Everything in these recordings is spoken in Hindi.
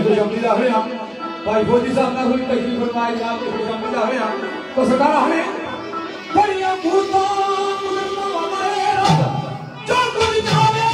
खुशामदीद आखिर हम भाई फौजी साहब ना हुई तशरीफ फरमाए जनाब की खुशामदीद आखिर हम तो सरकार हमें बड़िया मूर्ता मुसलमान हमारे रब जो कुछ चाहे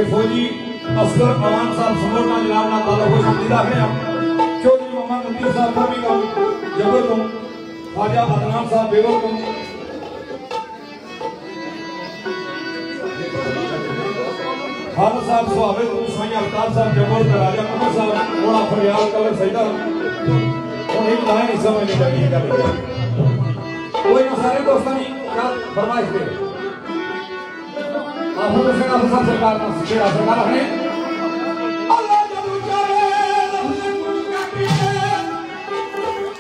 फौजी असगर अवान साहब समोरना जनाब ना ताला खुशामदीद आखिर हम चौधरी मोहम्मद मुफ्ती साहब बर्मिंघम जबलपुर ख्वाजा अदनान साहब बेगम खान साहब सुहाबिद साईं अफ्ताब साहब जबलपुर राजा कमर साहब मोड़ा फरियाल कलर सैदा और एक लाइन समझ नहीं लगी कर कोई ना सारे दोस्तों ने क्या फरमाइश दे आप लोग से आप सब सरकार का सरकार है अल्लाह जब जाए लफ्ज़ कुन का के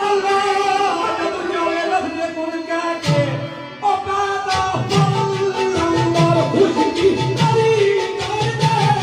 अल्लाह जब जाए लफ्ज़ कुन का के ओ कादा अल्लाह खुशी करी कर दे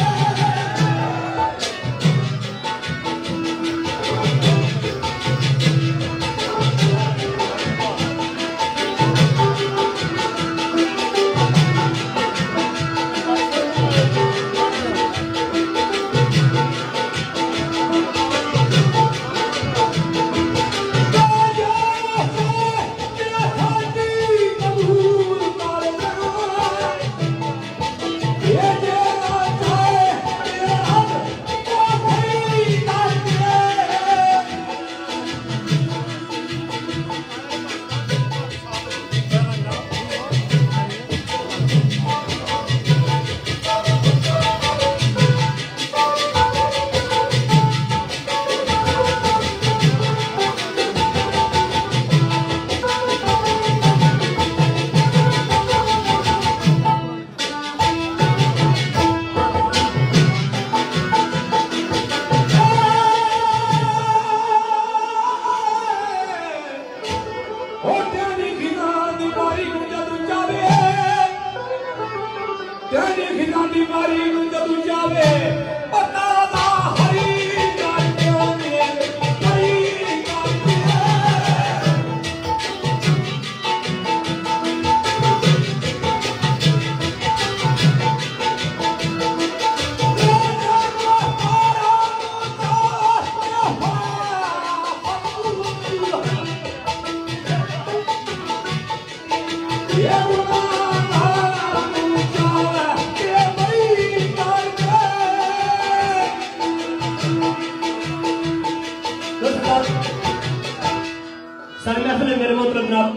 मेरे मोहतरम जनाब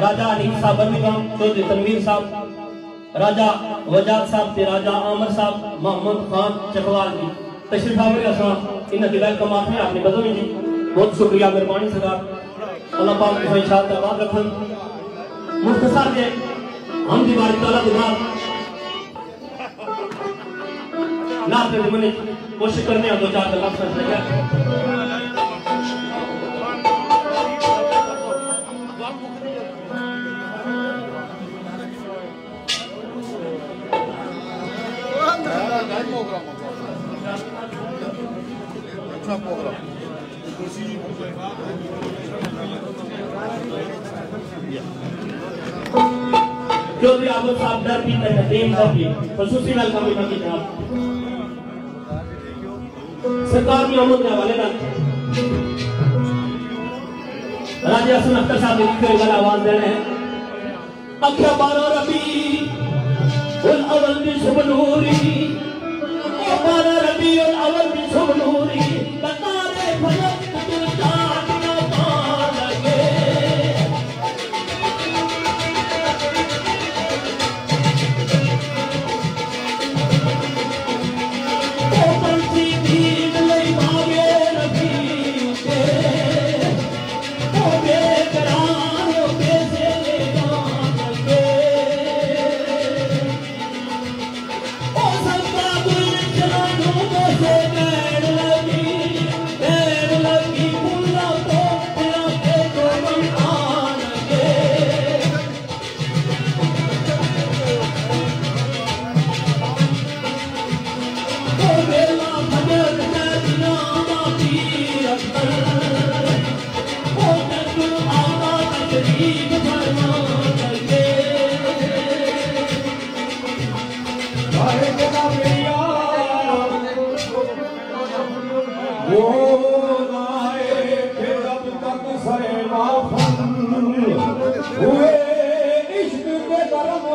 राजा अनीस साहब बर्मिंघम, चौधरी तनवीर साहब, राजा वजाद साहब ते राजा आमर साहब, मोहम्मद खान चकवाल जी तशरीफ आवर असा इन्हां दी वेलकम आपने आपने बदोई जी। बहुत शुक्रिया मेहरबानी सरकार, अल्लाह पाक की इंशाअल्लाह आबाद रखन। मुख्तसर जे हम दी बारी ताला गुनाह ना ते मने कोशिश करने दो चार लफ्ज़ लगे चौधरी आबद साहब डर की तहसीन की खसूसी वेलकम की जनाब सरकार की आमद के हवाले ना राजा हसन अख्तर साहब ने लिखे हुए आवाज दे रहे हैं। अख्या बारा रबी उल अवल भी सुबनूरी, ओ बारा रबी उल अवल भी सुबनूरी, बतारे फलक तुझ जान न पालगे। ओ बंसी भीग लई भागे रबी के, ओ बेकरार ओ कैसे ले जाएंगे। ओ सबका गुल चलानों में से बैठ लगी पुल्ला तो तेरा के तो आनगे। ओ बेला भजन करना माती अक्तर, ओ तू आका तकरीब फरमा लगे। सारे जगह मेरा वो नाए के जब तक सरे माफन हुए इश्क के करम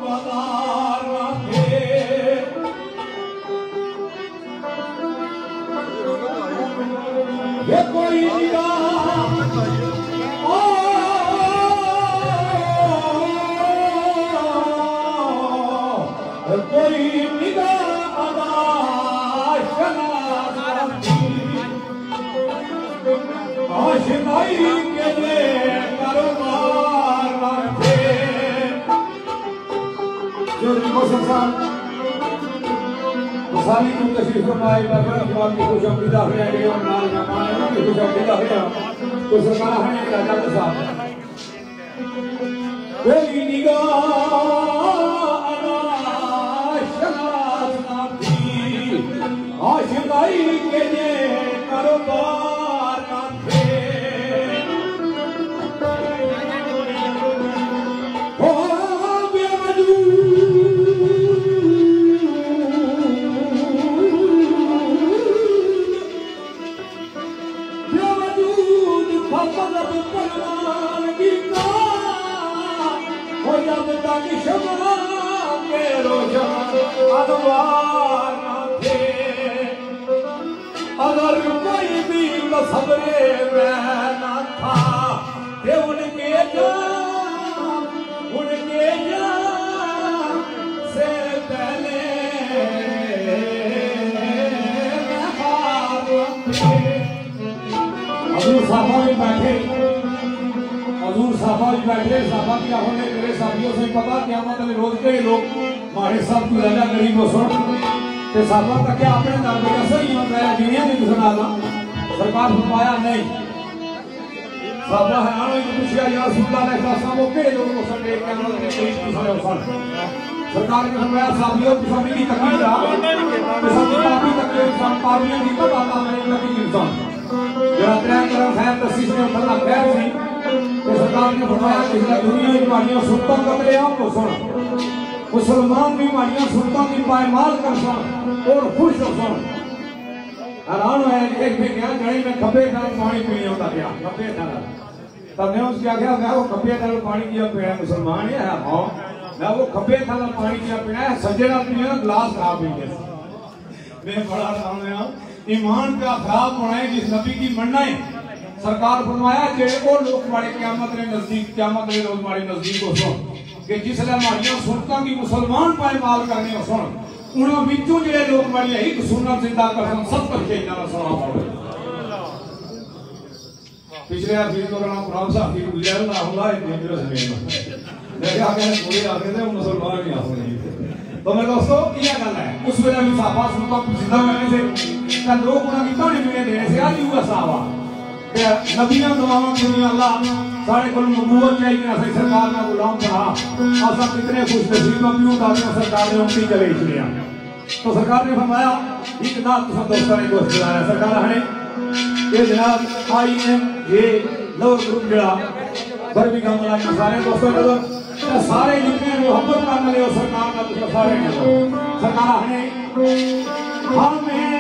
बाजार रखे। ये कोई निगाह कोई निगाह आशिनाई के लिए कारोबार रखे। चौधरी मोहसिन साहब मसाली को तशरीफ फरमाए बाबा की खुशआमदीदा है और नाल मेहमान की खुशआमदीदा है तो सरकार है राजा साहब। कोई निगाह आशिकाई के लिए कारोबार रखे। हो बेवजूद फकद परवानगी का हो जब तक शमा के रोशन अनवार न थे। अगर कोई भी सब्रे में न था ते उनके जान से पहले हजूर साहबा भी बैठे, हजूर साहबा भी बैठे। साहबा क्या होने मेरे साथियों से पता क्या मतलब रोज के लोग मारे साहब की राजा गरीब को सुन ते साहबा का क्या अपने दर पे सही होता है दुनिया में सुना ला सरकार फरमाया नहीं। साहबा है आने को पूछा यार सुल्ला ने खासा वो के लोग को संडे के अंदर ने कोई दूसरे ऊपर सरकार ने फरमाया साहबियों की फैमिली तकलीफ है तो सब काफी तकलीफ संपादियों की तो बात नहीं लगी इंसान जरा ट्रैक कर खैर तस्वीर में फला खैर थी तो सरकार ने फरमाया कि दुनिया की मानियों सुल्तान कतले आप को सुन मुसलमान भी मानियां सुल्तान की पायमाल कर सन और खुश हो सन। हैरान है एक भी क्या जड़ी में खबे था पानी पीने होता गया खबे था तो मैं उसके आगे मैं वो खब्बे थाल पानी दिया पीना मुसलमान है हाँ मैं वो खब्बे थाल पानी दिया पीना है सज्जे नाल पीना गिलास ना पीने मैं बड़ा सामने ईमान पे खराब होना है जिस नबी की मनना है सरकार फरमाया जेड़े वो लोग मारे क़यामत के नजदीक क़यामत के रोज मारे नजदीक हो सुन कि जिसले हमारियां सुन्नतां की मुसलमान पायमाल करने हो सुन उन्होंने विचों जेड़े लोग मारी एक सुन्नत जिंदा करन सब करके इन्हां सलाम पढ़ो पिछले हफ्ते तो नाम कुरान साहब की गुजर ना हुआ है डेंजरस में मैं क्या कहने पूरे आते थे मुसलमान नहीं आते तो मेरे दोस्तों ये गल है उस वेले भी साहबा सुन्नत जिंदा करने से का लोग उन्हां की ताने मिले देने से आज हुआ साहबा कि नबियां दुआवां दुनिया अल्लाह सारे को नबूवत चाहिए असली सरकार ना गुलाम बना असा कितने खुश नसीब क्यों दादियां सरकार ने उनकी चले चलिया तो सरकार ने फरमाया एक नात तुम दोस्तों ने दोस्त बनाया सरकार है ये जनाब IMA लोअर ग्रुप जड़ा बर्मिंघम वाला सारे दोस्तों को सारे जितने मोहब्बत करने वाले सरकार का तो सारे सरकार है हमें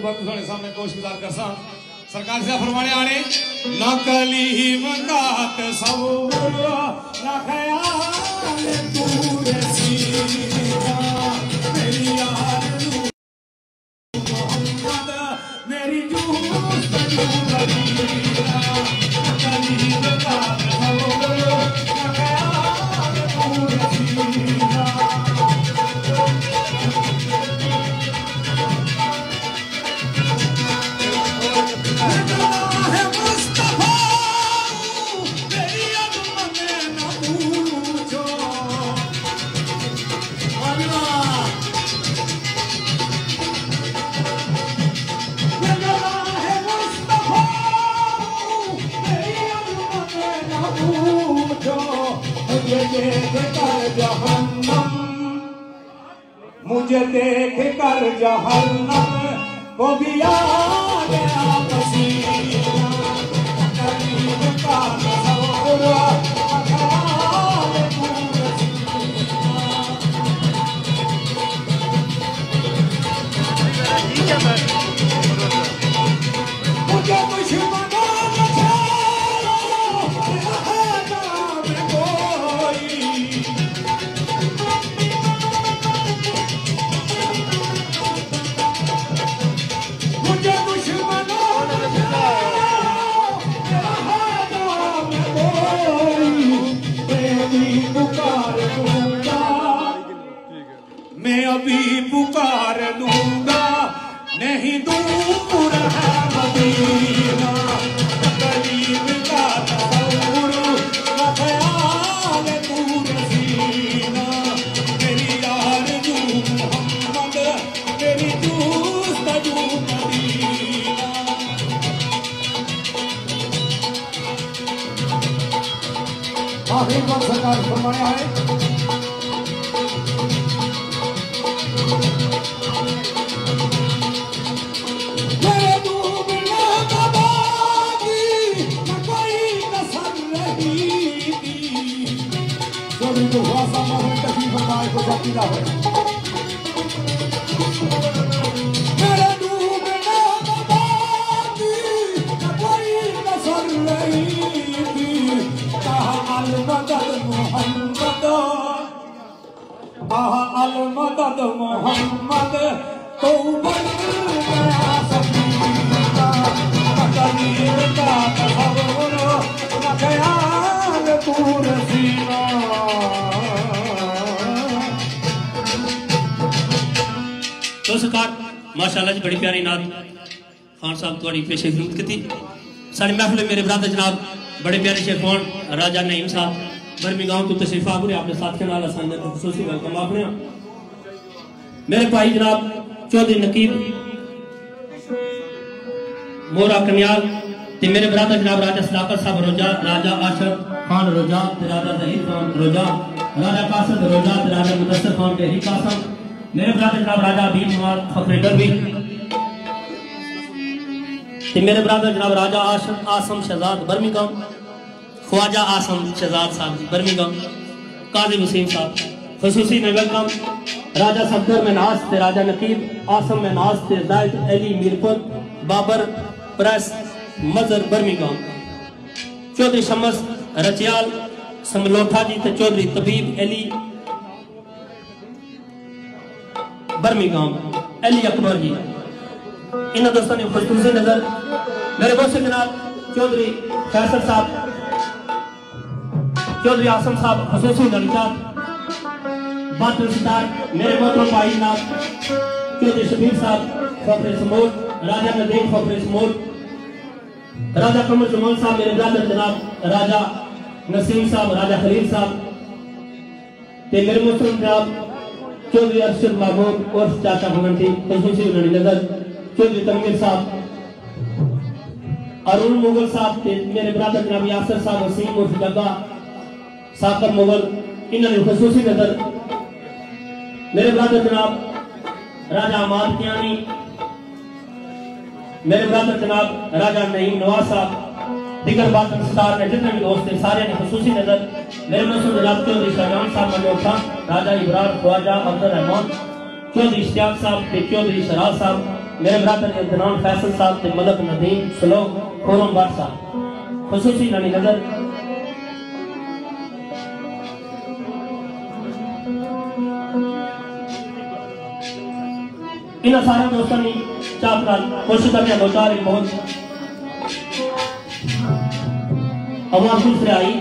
अपना सामने कोशिश कर सरकार से फरमाने आने नकली मंगात सब ना ख्याल तू मुझे देख कर जहन्नम को भी आ गया पसीना, करीब का तस्वुर ख्याल पूरा मुझे दुश्मनों ने छेड़ा नाम कोई, मुझे दुश्मनों ने छेड़ा नाम कोई, तेरी पुकार दूंगा मैं अभी पुकार दूंगा, नहीं दूर है मदीना, करीब का तस्वुर ख्याल पूरा सीना, मेरी आरज़ू मोहम्मद मेरी जुस्तजू मदीना। आखिरी वक्त सरकार फरमाया है को जातीदा है मेरे डूबने बाकी कोई नजर नहीं थी, कहा अल-मदद मोहम्मद, कहा अल-मदद मोहम्मद तो बन गया सफीना, करीब का तस्वुर ख्याल पूरा सीना। तो सरकार माशाअल्लाह जी बड़ी प्यारी नात खान साहब थोड़ी पेशे खिदमत की सारी महफिल मेरे ब्रदर जनाब बड़े प्यारे शेख खान राजा नईम साहब बर्मी गांव तो तशरीफ आबरे आपने साथ के नाल असांजा खुसूसी वेलकम आपने मेरे भाई जनाब चौधरी नकीब मोरा कन्याल ते मेरे ब्रदर जनाब राजा सदाकत साहब रोजा, राजा आशर खान रोजा ते राजा जहीर खान रोजा, राजा कासम रोजा ते राजा मुदस्सर खान के ही कासम, मेरे ब्रदर जनाब राजा अबीब नवाज फखरे डरबी ते मेरे ब्रदर जनाब राजा आसम शहजाद बर्मिंघम, ख्वाजा आसम शहजाद साहब बर्मिंघम, काजी वसीम साहब खुसूसी में वेलकम, राजा सफदर में नाज ते राजा नकीब आसम में नाज ते जायद अली मीरपुर बाबर प्रेस मजर बर्मिंघम, चौधरी शमस रचियाल समलोठा जी ते चौधरी तबीब अली बर्मिंघम अली अकबर जी इन दोस्तों ने खुसूसी नजर मेरे बहुत से जनाब चौधरी फैसल साहब चौधरी आसम साहब खुसूसी नलिका बादल सितार मेरे मोहतरम भाई जनाब चौधरी शबीर साहब फखरे समोल राजा नदीम फखरे समोल राजा कमर जमाल साहब मेरे ब्रदर जनाब राजा नसीम साहब राजा खलील साहब ते मेरे मोहतरम जनाब चौधरी अरशद महमूद और चाचा भगवंती खुसूसी नजर चौधरी तनवीर साहब अरुण मुगल साहब ते मेरे ब्रदर जनाब यासर साहब वसीम उर्फ जग्गा साकर मुगल इन्होंने खुसूसी नजर मेरे ब्रदर जनाब राजा अमाद कियानी मेरे ब्रदर जनाब राजा नईम नवाज साहब दिगर बादल सितार में जितने भी दोस्त हैं सारे ने खुसूसी नजर मेरे मसूद जनाब चौधरी शाहजहां साहब मनोर खान राजा इब्रार ख्वाजा अब्दुल रहमान चौधरी इश्तियाक साहब ते चौधरी शराज साहब मेरे ब्रदर इल्तनान फैसल साहब ते मलक नदीम सलो खोरम बाट साहब खुसूसी ननी नजर इन सारे दोस्तों ने चाप कोशिश करने दो चार बहुत आवाज दूसरे आई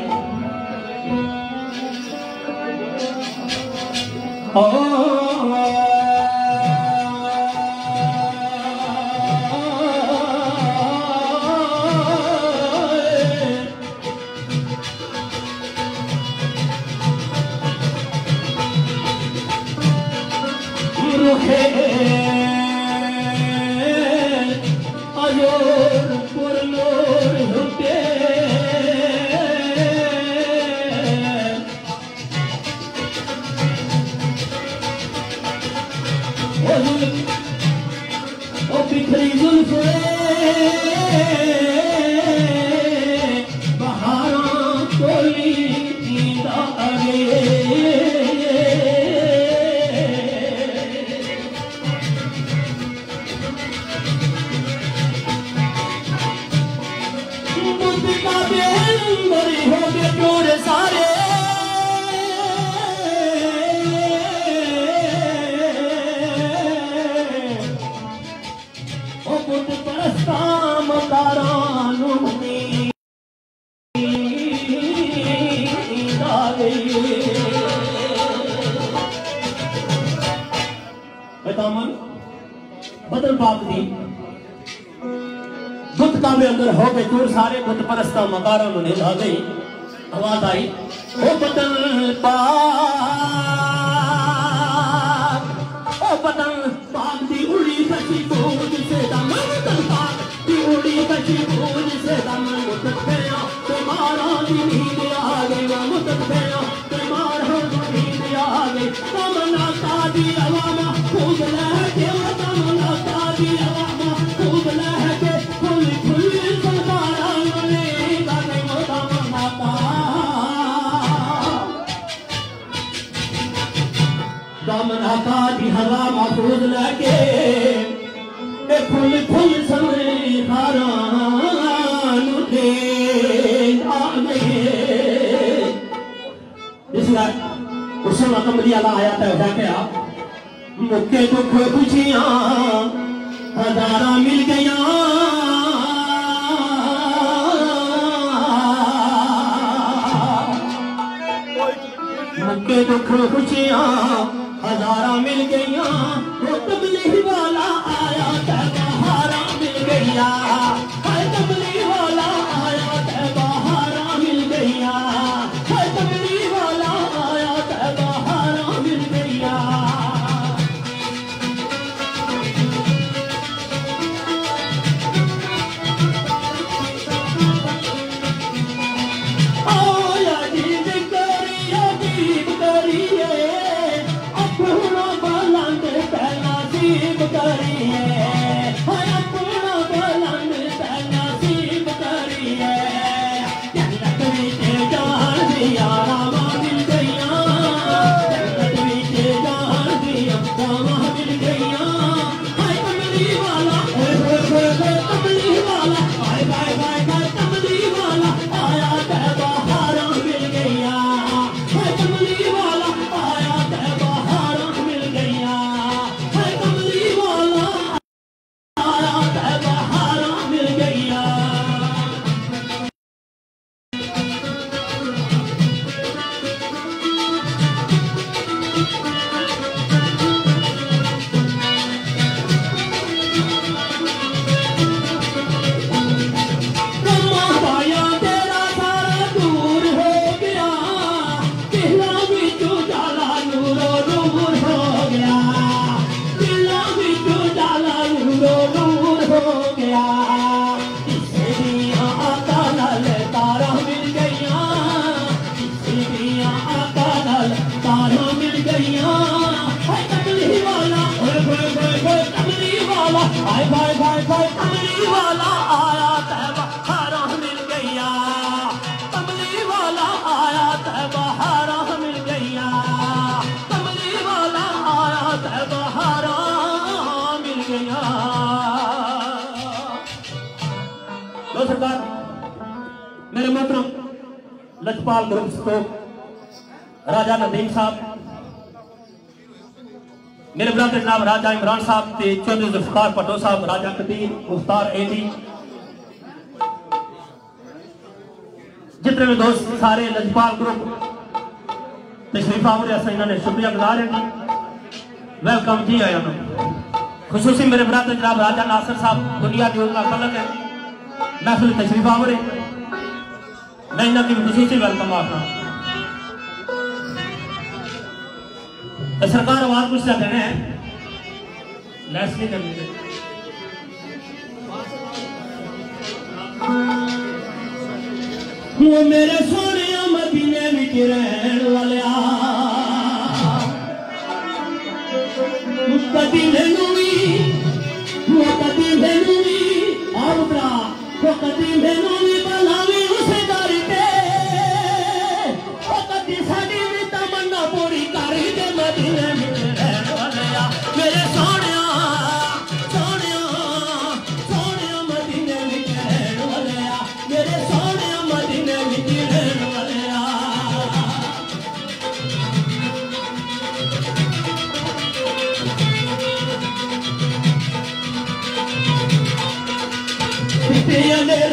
बदल बाप दी बुत कामे अंदर हो गए चोर सारे बुत परस्ता मकारा ने ला गई आवाज आई ओ बदल पाक दी उड़ी कची बोझ से दम बदल पाक दी उड़ी कची बोझ से दम मुत गया तुम्हारा दी नींद आ गई वो मुत गया तुम्हारा दी नींद आ गई तमन्ना का दी अवामा खूब लहके तमन्ना का दी अवामा खूब लहके फुल फुल सरदारा मने गाने मोदा मनाता तमन्ना का दी हवा महफूज लहके ए फुल फुल समय खारान उठे आ गए इसलिए उस समय कमली अला आया था जाके आप मुक्के दुख खुशियां हजारा मिल गया मुक्के दुख खुशियां हजारा मिल गया वो तबलीग वाला आया था बहारा मिल गया तबलीग वाला आया था बहारा मिल गया तबलीग वाला आया था बहारा मिल गया सरकार मेरे मोहतरम लजपाल ग्रुप स्टोक राजा नदीम साहब मेरे ब्रदर जनाब राजा इमरान साहब ते चौधरी जुल्फकार भट्टो साहब राजा कदीर मुख्तार एडी जितने भी दोस्त सारे लजपाल ग्रुप तशरीफ आवरे अस इन्होंने शुक्रिया गुजार है वेलकम जी आया खुसूसी मेरे ब्रदर जनाब राजा नासिर साहब दुनिया की उनका फलक है महफिल तशरीफ आवरे मैं इन्हों की खुसूसी वेलकम आखना तो सरकार आवाज कुछ देना है लैस नहीं करनी वो मेरे सोने मदीने में रहन वाले कदी मैनू भी आउतरा वो कदी मैनू भी बलावी उसे दर पे वो कदी साडी भी तमन्ना पूरी करी दे मदीने में रहन वाले मेरे सोनिया मदीने में रहन वाले मेरे सोनिया मदीने में रहन वाले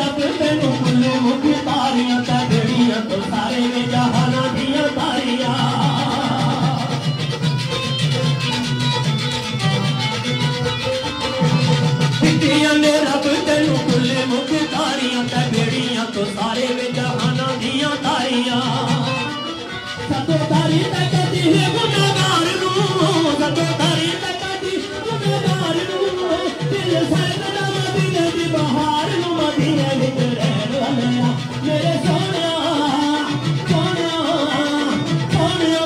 रब तेनू कुल्ले मुख तारियां तगड़ियां तो सारे में जहाना दियां तारियां रब तेनू कुल्ले मुख तारियां तगड़ियां तो सारे में जहाना दियां तारियां सतो तारी तक दी है गुनाहगार नू सतो तारी तक दी गुनाहगार नू दिल सैदा मदीने दी बहार नू मदीने विच रहन वाले मेरे सोनिया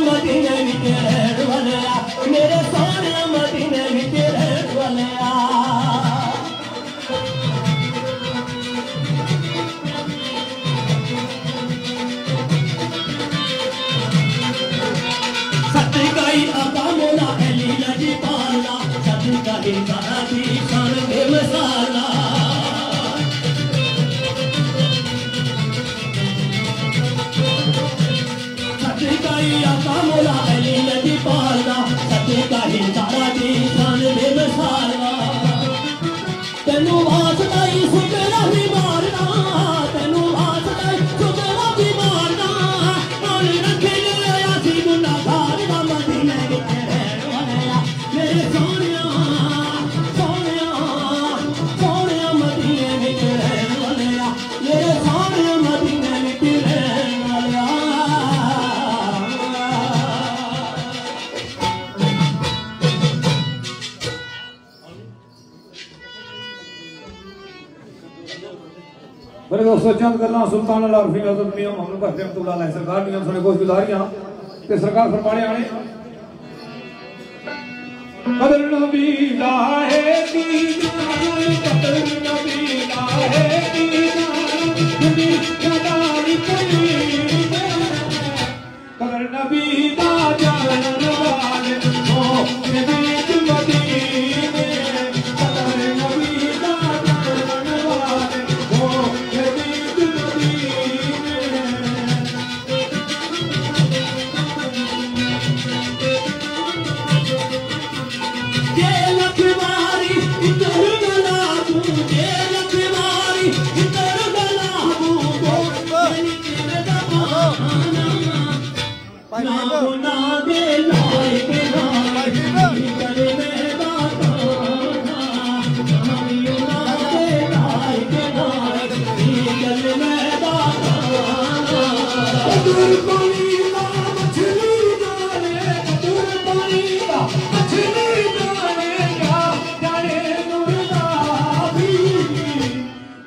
मदीने विच रहन वाले मेरे सोनिया मदीने विच रहन वाले सतकाई आका मोला अली लजी पाला सतकाई सारा दी शान बेमिसाला सतकाई आका मोला अली लजी पाला सतकाई सारा दी शान बेमिसाला तेनू वास्ताई सुकरा भी मारना तेनू वास्ताई सुकरा भी मारना और रखे लिया सी गुनाहगार दा मदीने विच रहन वाले मेरे सोनिया मदीने विच रहन वाले मेरे सोनिया मदीने विच रहन वाले मेरे दोस्तों चंद गल्लां सुल्तान अल आरफीन हज़रत मियां मोहम्मद बख्श रहमतुल्लाह अलैह सरकार ने सुने कुछ गुजारियां ते सरकार फरमाने आने कदर नबी दा है दीदार कदर नबी दा है दीदार दुनी कदारी कली कदर नबी दा जानन वाले हो नबी मदीने कदर नबी दा जानन वाले हो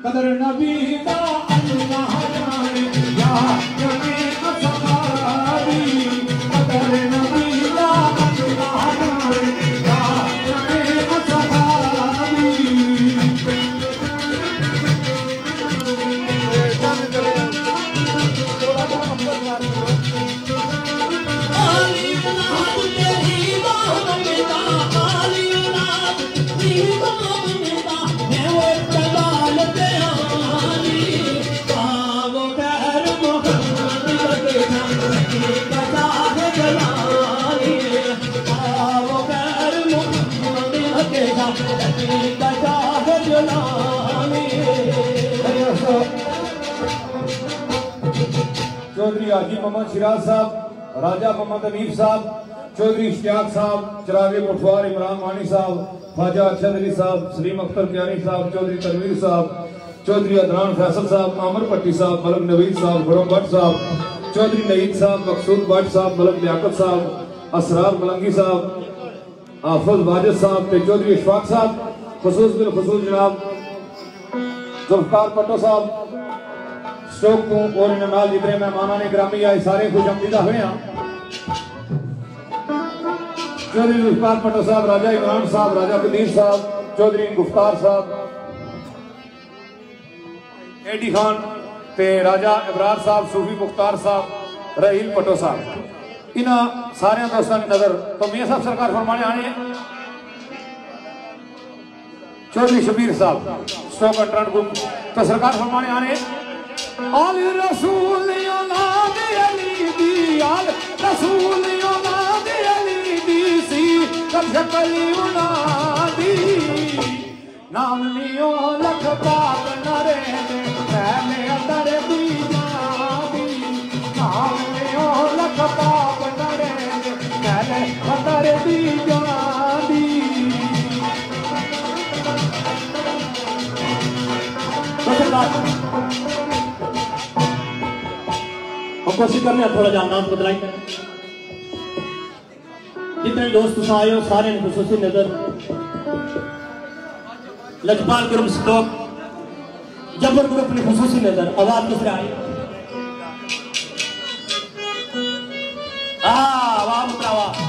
कदर नबी का अल्लाह जाने या जाने असहाबी कदर नबी का अल्लाह जाने या जाने असहाबी आली नाम तेरी बात में आली नाम तेरी बात में मैं वो कबाल पे आली वो कर मोहम्मद के नाम बता है जलाली वो कर मोहम्मद के नाम बता है जलाली चौधरी हाजी मोहम्मद शिराज साहब, राजा मोहम्मद अनीफ साहब, चौधरी इश्तियाक साहब, चरागे मुठवार इमरान मानी साहब, ख्वाजा अरशद अली साहब, सलीम अख्तर कियानी साहब, चौधरी तनवीर साहब, चौधरी अदनान फैसल साहब, आमर पट्टी साहब, मलक नवीद साहब, गुरम भट्ट साहब, चौधरी नईद साहब, मकसूद भट्ट साहब, मलक लियाकत साहब, असरार मलंगी साहब, हाफिज वाजिद साहब, चौधरी इशफाक साहब, खसूस बिल खसूस जनाब जुल्फकार पट्टो साहब स्टोक को और इन नाल जितने मेहमाना ने ग्रामी आए सारे खुश अमदीदा हुए हैं। चौधरी जुल्फकार पट्टो साहब, राजा इमरान साहब, राजा कदीर साहब, चौधरी गुफ्तार साहब, एडी खान ते राजा इब्रार साहब, सूफी मुख्तार साहब, रहील पट्टो साहब, इन्होंने सारे दोस्तों की नजर तो मियां साहब सरकार फरमाने आने चौधरी शबीर साहब स्टॉक कंट्रोल ग्रुप तो सरकार फरमाने आने आल रसूल औलाद अली दी, आल रसूल औलाद अली दी सी कब शकली उनादी नाम लियो लख पाक नरे मैं अंदर दी जादी नाम लियो लख पाक नरे मैं अंदर दी जादी। हम कोशिश करने थोड़ा जा नाम बदलाई जितने दोस्त आए हो सारे ने खुसूसी नजर लजपाल ग्रुप स्टॉक जबर ग्रुप ने खुसूसी नजर आवाज किससे आई वाह मुद्रा वाह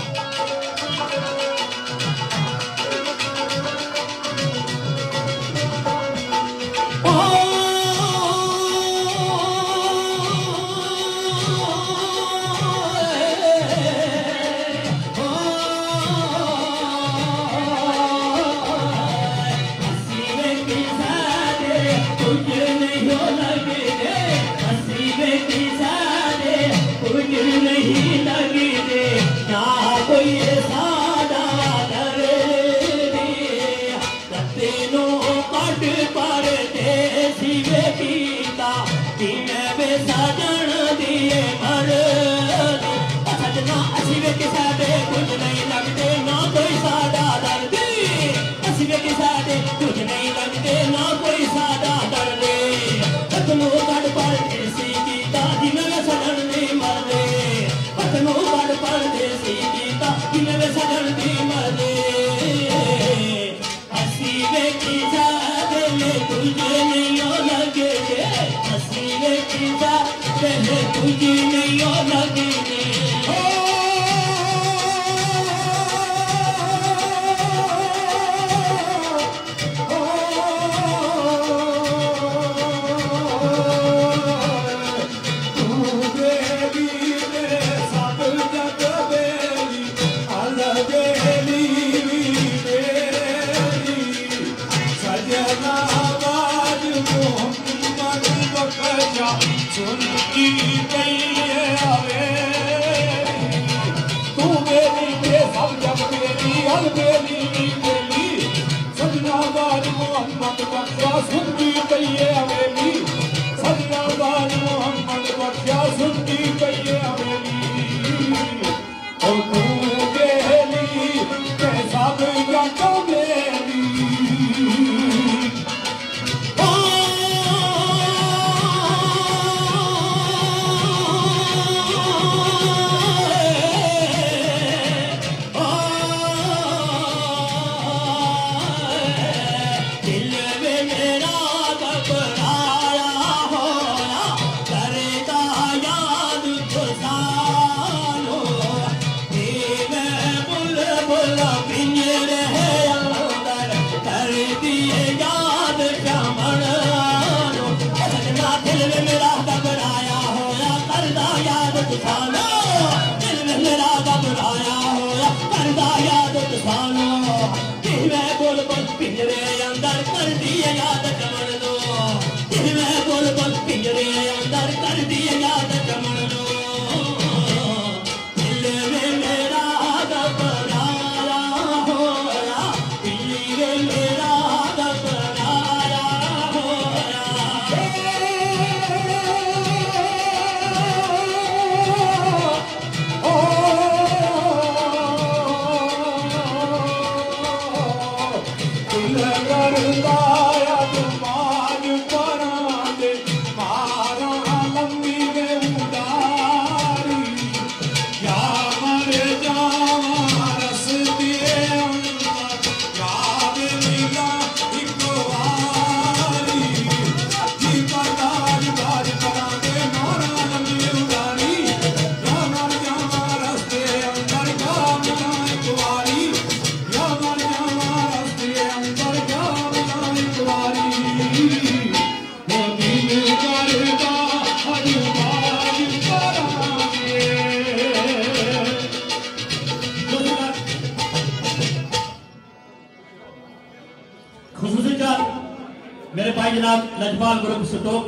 मेरे भाई जनाब लजपाल ग्रुप स्टोक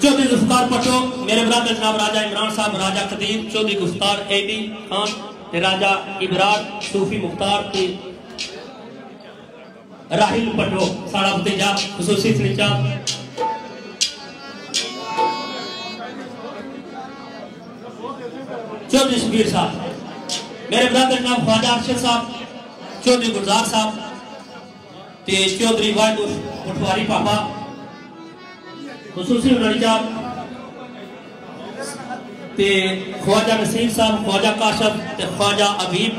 चौधरी गुफ्तार पटो, मेरे ब्रदर जनाब राजा इमरान साहब, राजा खतीब, चौधरी गुफ्तार एडी खान, राजा इबरार सूफी मुख्तार की राहिल पटो साड़ा भतीजा खसूसी सनीचा चौधरी शबीर साहब, मेरे ब्रदर जनाब ख्वाजा अरशद साहब, चौधरी गुलजार साहब ते चौधरी वाहिद पटवारी पापा खसूसी नड़ीजा ते ख्वाजा नसीर साहब, ख्वाजा काशफ ते ख्वाजा अबीब,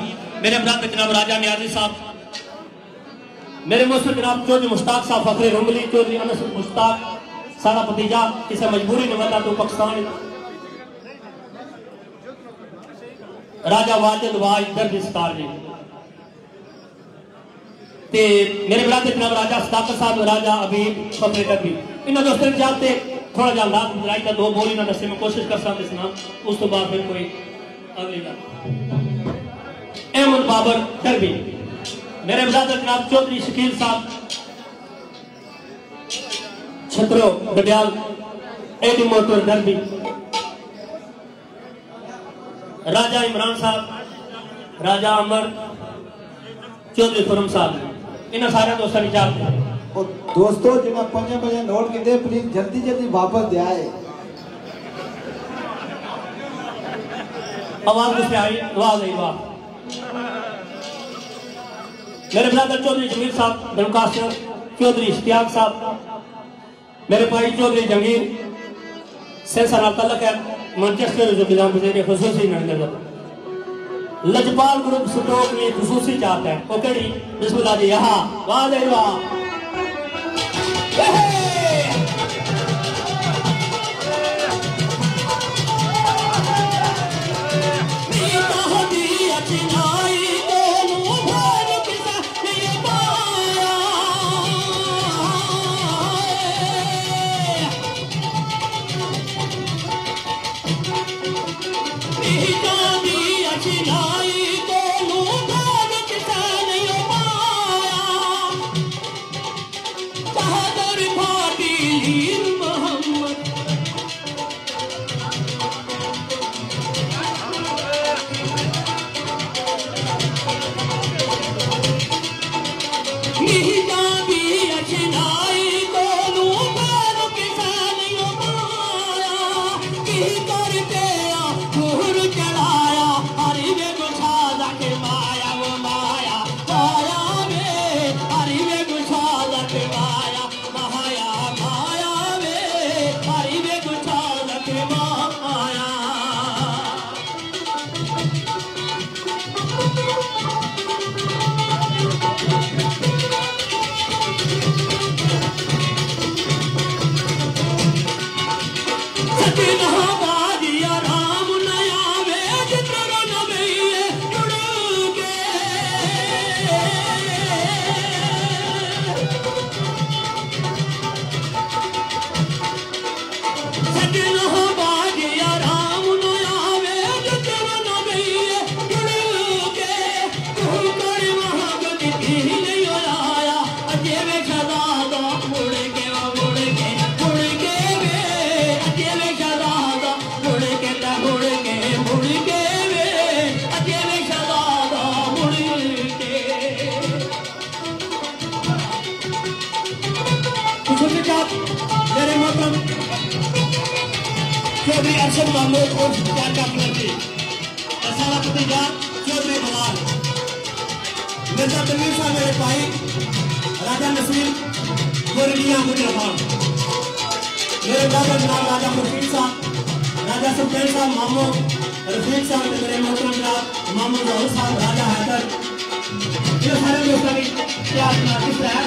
मेरे ब्रदर जनाब राजा नियाजी साहब, मेरे मुस्लिम जनाब चौधरी मुश्ताक साहब फखरे रुंगली, चौधरी अनस मुश्ताक सारा भतीजा किसी मजबूरी ने बता तो पाकिस्तान राजा वाजिद वाज दर्द स्टार जी ते मेरे ब्रदर जनाब राजा सदाकत साहब, राजा अबीब फखरे दर्दी इन दोस्तों जाते थोड़ा जा अंदाज बुलाई था दो बोली ना दसे में कोशिश कर सकते सुना उस तो बाद फिर कोई अगली बात अहमद बाबर दर्दी, मेरे ब्रदर जनाब चौधरी शकील साहब छत्रो गडियाल एडी मोटर दर्दी, राजा इमरान साहब, राजा अमर चौधरी खुरम साहब इन सारे दोस्तों ने चाहते और दोस्तों जिन्हें 5 बजे नोट किए प्लीज जल्दी जल्दी वापस दे आए। आवाज किससे आई? आवाज आई वाह। मेरे ब्रदर चौधरी जमीर साहब धनकासर, चौधरी इश्तियाक साहब, मेरे भाई चौधरी जंगीर सेंसर तलक है मैनचेस्टर जो निजाम गुजरे खसूसी नंदर लजपाल ग्रुप स्टोक में खसूसी चाहता है ओकेडी बिस्मिल्लाह जी यहाँ वाह दे वाह चौधरी अरशद महमूद और क्या करते सारा भतीजा चौधरी बलाल मिर्जा तनवीर साहब मेरे भाई राजा नसीम गोरलिया गुजर खान मेरे दादा जनाब राजा मुर्शीद साहब राजा सुल्तान साहब मोहम्मद रफीक साहब मेरे मोहतरम जनाब मोहम्मद जहूर साहब राजा हैदर ये सारे दोस्तों की क्या किस तरह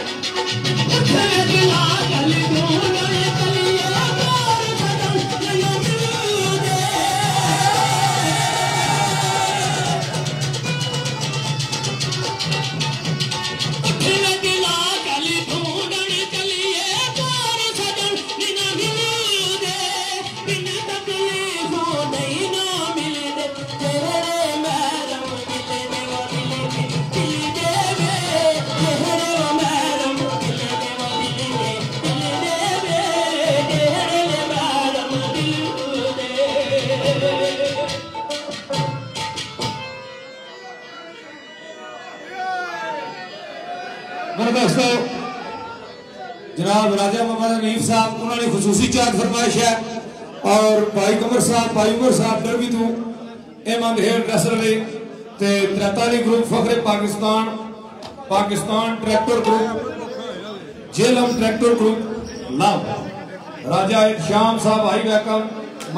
जनाब राजा मोहम्मद हनीफ साहब उन्होंने खुसूसी चाहत फरमाइश है और भाई कमर साहब भाई उमर साहब डरवी तू एमंद हेयर ड्रेसर ने ते 43 group Fakhre Pakistan Pakistan tractor group Jhelum tractor group नाम राजा शाम साहब भाई वैकम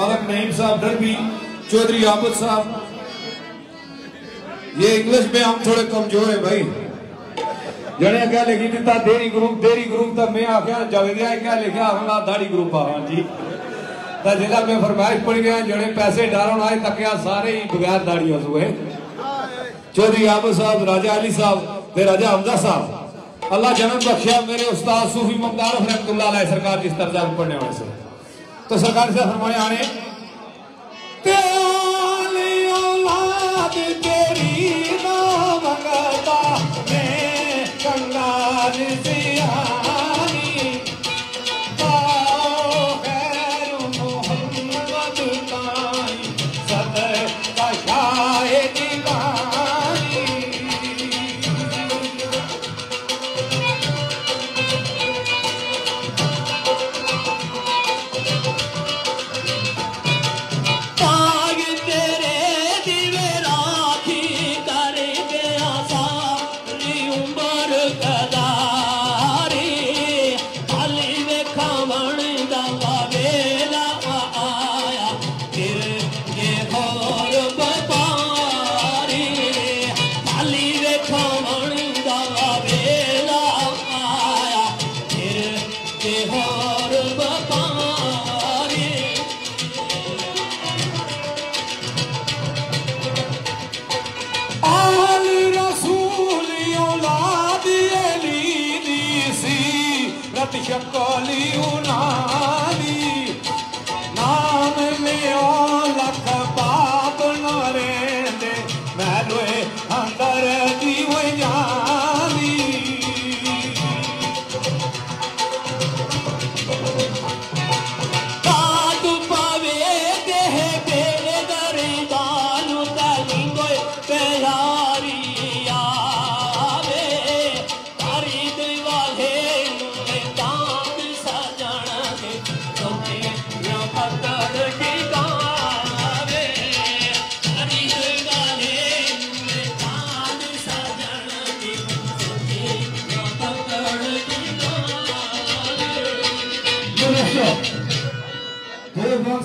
मलक नईम साहब डरवी चौधरी आबद साहब। ये इंग्लिश में हम थोड़े कमजोर है भाई जने क्या लिखी दिता देरी ग्रुप तो मैं आख्या जावेदिया क्या लिखा हमला दाढ़ी ग्रुप आ हां जी ता जिला में फरमाइश पड़ गया जने पैसे डारों आए तकिया सारे ही बगैर दाढ़ियों हुए चौधरी आबद साहब राजा अली साहब ते राजा हमजा साहब अल्लाह जन्म बख्शिया मेरे उस्ताद सूफी ममदार रहमतुल्लाह अलैह सरकार जिस तरह पढ़ने वाले से तो सरकार से फरमाने आने तेरी औलाद तेरी ना मंगता कंगाल सियानी खैर मोहम्मद ताई सदका शाहे दीवानी ताग तेरे दिवे राखी कर गया सारी उम्र शक्ली उनाली नाम में लख बाप न रेंदे मैलोए अंदर दी जानी कादू पावे देह बेदरी दालू तलिंगो प्यारी आवे तारी दिवाले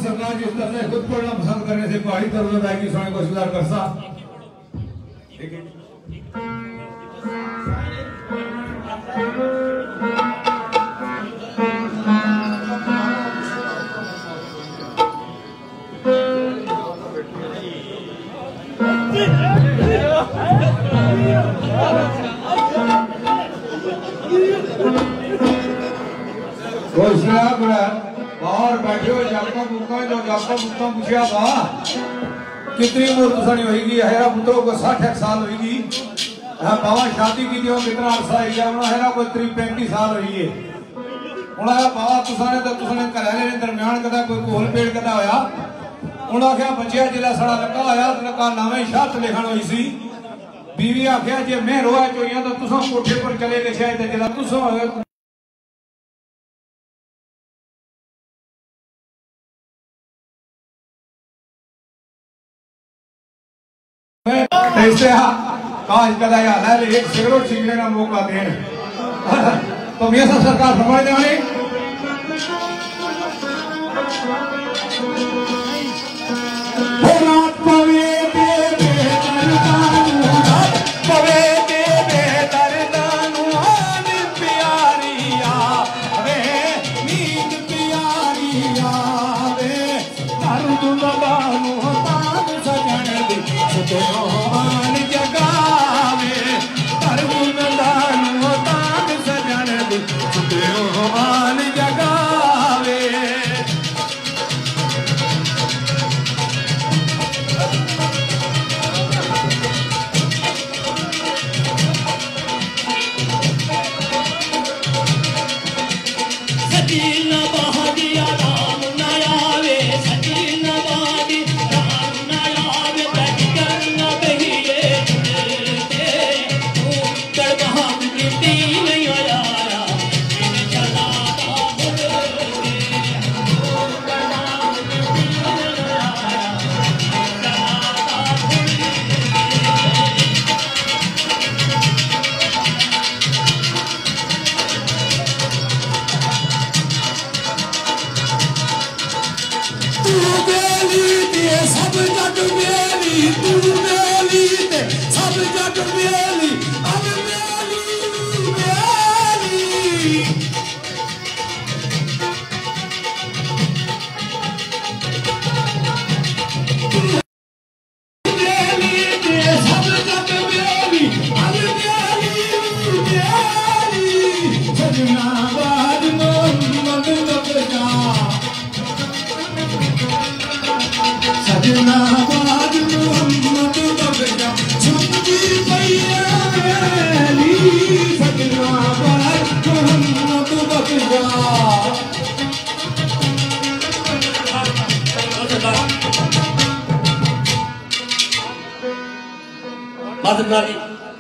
सरकार जिस तरह से खुद पढ़ना पसंद करने से पहाड़ी तरफ की स्वामी को सुधार कर सा बाहर बैठे हुए जापका बुका जो जापका बुका पूछा था कितनी उम्र तुसानी होगी हैरा पुत्रों को 60 साल होगी बाबा शादी की जो कितना अरसा है उन्होंने हैरा कोई 35 साल हुई है उन्होंने बाबा तुसाने तो तुसाने घराने दरम्यान कदा कोई कोल पेड़ कदा होया उन्होंने आख्या बच्चिया जिला साड़ा लगा होया लगा नावे शर्त लिखण हुई सी बीवी आख्या जे मैं रोया चोइया तो तुसा कोठे पर चले गए शायद जिला तुसा ऐसे काश कदा यार एक सिगरेट सीखने का मौका दें तो ये सब सरकार फरमाए जाने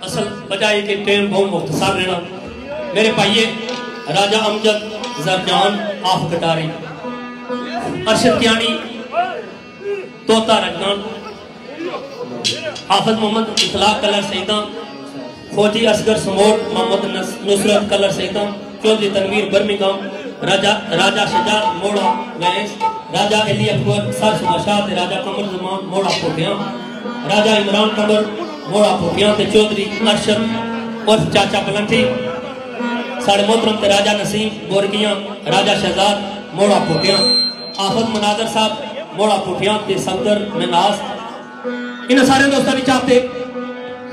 असल बजाय के टेम बहुत मुख्तसार रहना मेरे भाइये राजा अमजद जरजान आफ कटारी अरशद कियानी तोता रजगान हाफिज मोहम्मद इखलाक कलर सईदा फौजी असगर समोट मोहम्मद नुसरत कलर सईदा चौधरी तनवीर बर्मिंघम राजा शजात मोड़ा वैस राजा अली अकबर सर सुमाशात राजा कमर जमान मोड़ा पोटिया राजा इमरान कमर मोड़ा पोटिया ते चौधरी अरशद और चाचा पलंटी साढ़े मोहतरम ते राजा नसीम बोरगियां राजा शहजाद मोड़ा पोटिया आफत मनादर साहब मोड़ा पोटिया ते सफदर मिनास इन सारे दोस्तों नहीं चाहते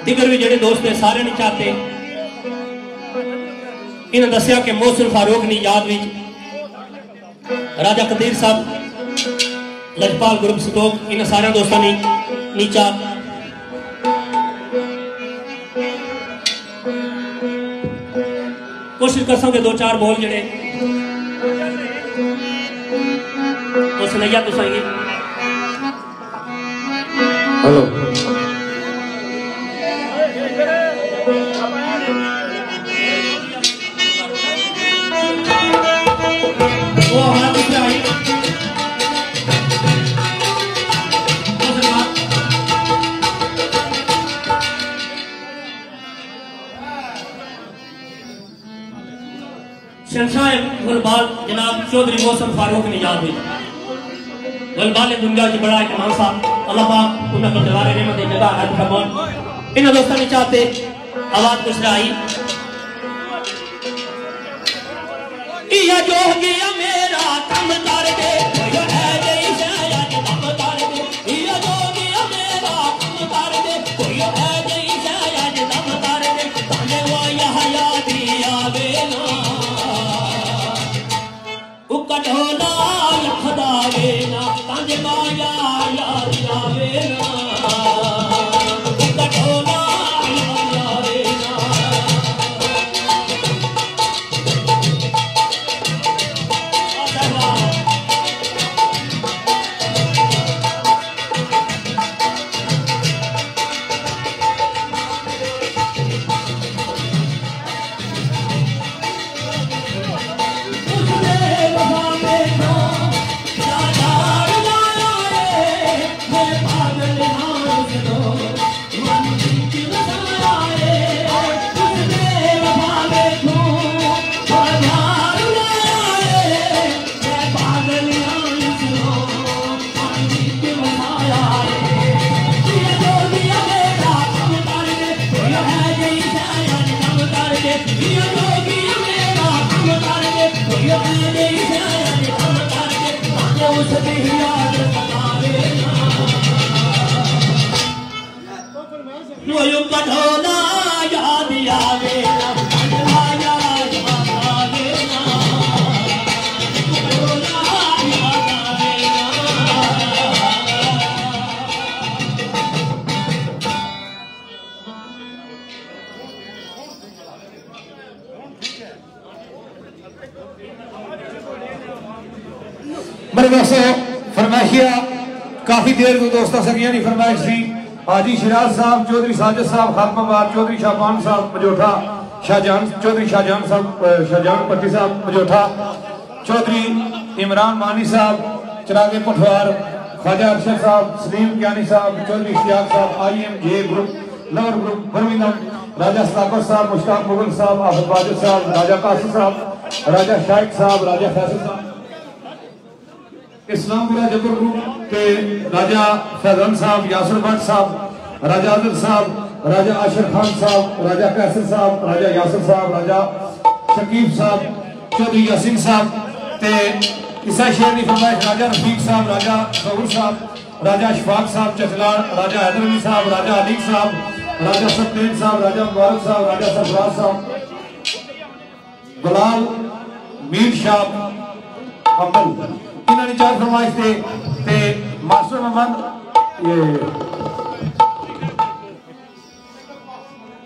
दिगर भी जेडे दोस्त है सारे नहीं चाहते इन दसिया कि मोहसिन फारूक ने याद विच राजा कदीर साहब लजपाल ग्रुप सतोक इन सारे दोस्तों ने नीचा कोशिश कर सके दो चार बोल जड़े तो सुनैया तो सही हेलो वो हमारा दूसरा आई शहंशाह गुलबाल जनाब चौधरी मोहसिन फारूक ने याद हुई गुलबाल दुनिया की बड़ा इमाम साहब अल्लाह पाक उनके दरबार रहमत जगह हर फरमान इन दोस्तों ने चाहते आवाज कुछ आई या जो गया मेरा कम कर दे कोई है जई शायद कम कर दे या जो गया मेरा कम कर दे कोई है जई शायद कम कर दे ताने वो यहया दिया बेना उकटोला लखदा बेना ताने माया याद आवेना उकटोला याद आवेना पागल देखिया काफी देर तो दोस्तों सगिया नहीं फरमाइश थी हाजी शिराज साहब चौधरी साजिद साहब खातमाबाद चौधरी शाहबान साहब मजोठा शाहजहान चौधरी शाहजहान साहब शाहजहान पट्टी साहब मजोठा चौधरी इमरान मानी साहब चिरागे पठवार ख्वाजा अरशद साहब सलीम ज्ञानी साहब चौधरी इश्तियाक साहब IMJ group lover group Birmingham Raja Sadaqat साहब मुश्ताक मुगल साहब आफत वाजिद साहब राजा कासिम साहब राजा शाहिद साहब राजा फैसल साहब इस्लामपुरा जबर ग्रुप के राजा फैजान साहब यासर भट्ट साहब राजा आदिल साहब राजा आशिर खान साहब राजा कैसर साहब राजा यासर साहब राजा शकीब साहब चौधरी यासीन साहब ते ईसा शेर की फरमाइश राजा रफीक साहब राजा जहूर साहब राजा अशफाक साहब चचलाड़ राजा हैदर अली साहब राजा अलीक साहब राजा सत्येन साहब राजा मुबारक साहब राजा सरफराज साहब गुलाल मीर शाह अमल इन्होंने चार फरमाइश थे मास्टर मोहम्मद ये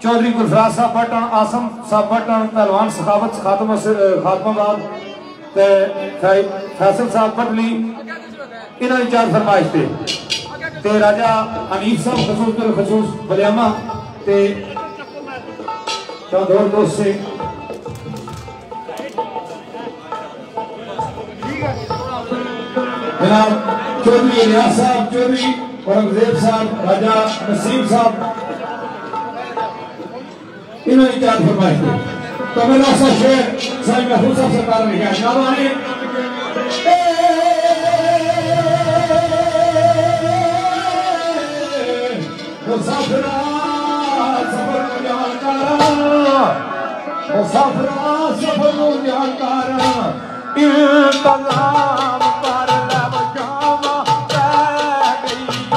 चौधरी गुलफराज साहब भट्टन आसम साहब भट्टन पहलवान सखावत खातमाबाद फैसल साहब भटली इन्होंने चार फरमाइश थे राजा अनीफ साहब खसूस बलियामा ते चंद और दोस्त से जनाब चौधरी इलियास साहब चौधरी औरंगजेब साहब राजा नसीम साहब इन्होंने चार फरमाइश थे तो मेरा सा शेर साईं महफूज साहब सरकार ने क्या नाराने मुसाफिरा सफर को जानकारा मुसाफिरा सफर को जानकारा इंतजाम कर लब जामा रह गईया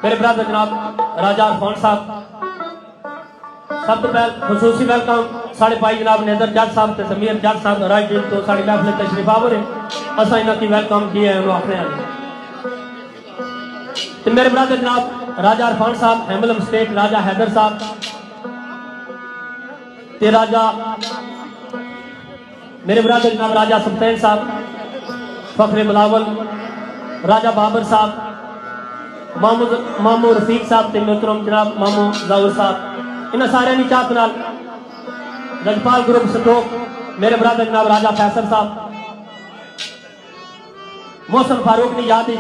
मेरे ब्रदर जनाब राजा अरफान साहब सब तो पहले खसूसी वेलकम साढ़े भाई जनाब नेदर जज साहब ते समीर जज साहब राज दिन तो साड़ी महफिल तशरीफ आवरे असा इन्हां की वेलकम किए हैं आखने ते मेरे ब्रदर जनाब राजा अरफान साहब हेमलम स्टेट राजा हैदर साहब ते राजा मेरे ब्रदर जनाब राजा सुल्तान साहब फखरे बिलावल राजा बाबर साहब मामू रफीक साहब ते मोहतरम जनाब मामू जावर साहब इन्हां सारे नी चाहत नाल रजपाल ग्रुप संतोख मेरे ब्रदर जनाब राजा फैसल साहब मोहसन फारूक ने याद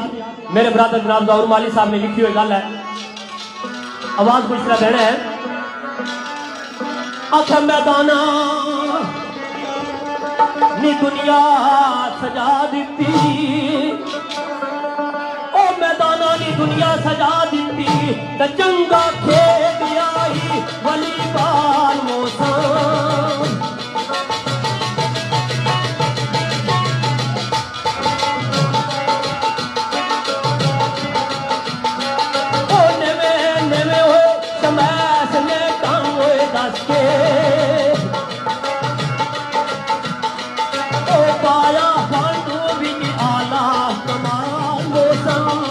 मेरे ब्रदर जनाब जावर माली साहब ने लिखी हुई गल है आवाज कुछ तरह देना है अख मैदाना नी दुनिया सजा दी मैदाना नी दुनिया सजा दी त चंगा खेद आई वली बाल मौसम ओ नवे नवे हो समैस ने काम होए दस के ओ पाया फांडू भी आला कमाल मौसम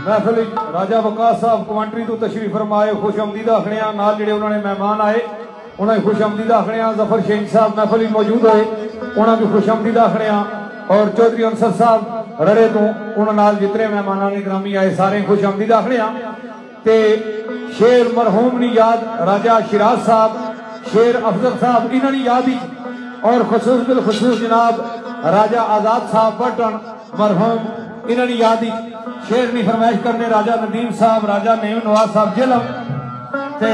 महफिल राजा वकास साहब कमांटरी तो तशरीफ फरमाए खुश आमदीद आखने नाल जिहड़े उन्होंने मेहमान आए उन्हें खुश आमदीद आखने जफर शेख साहब महफिल मौजूद होए उन्होंने भी खुश आमदीद आखने और चौधरी अंसर साहब रड़े तो उन्होंने जितने मेहमान ने ग्रामी आए सारे खुश आमदीद आखने ते शेर मरहूम नी याद राजा शिराज साहब शेर अफजल साहब इन्होंने याद ही और खसूस बिल खसूस जनाब राजा आजाद साहब बटन मरहूम इन्होंने याद ही शेर की फरमाइश करने राजा नदीम साहब राजा नईम नवाज साहब जिलम ते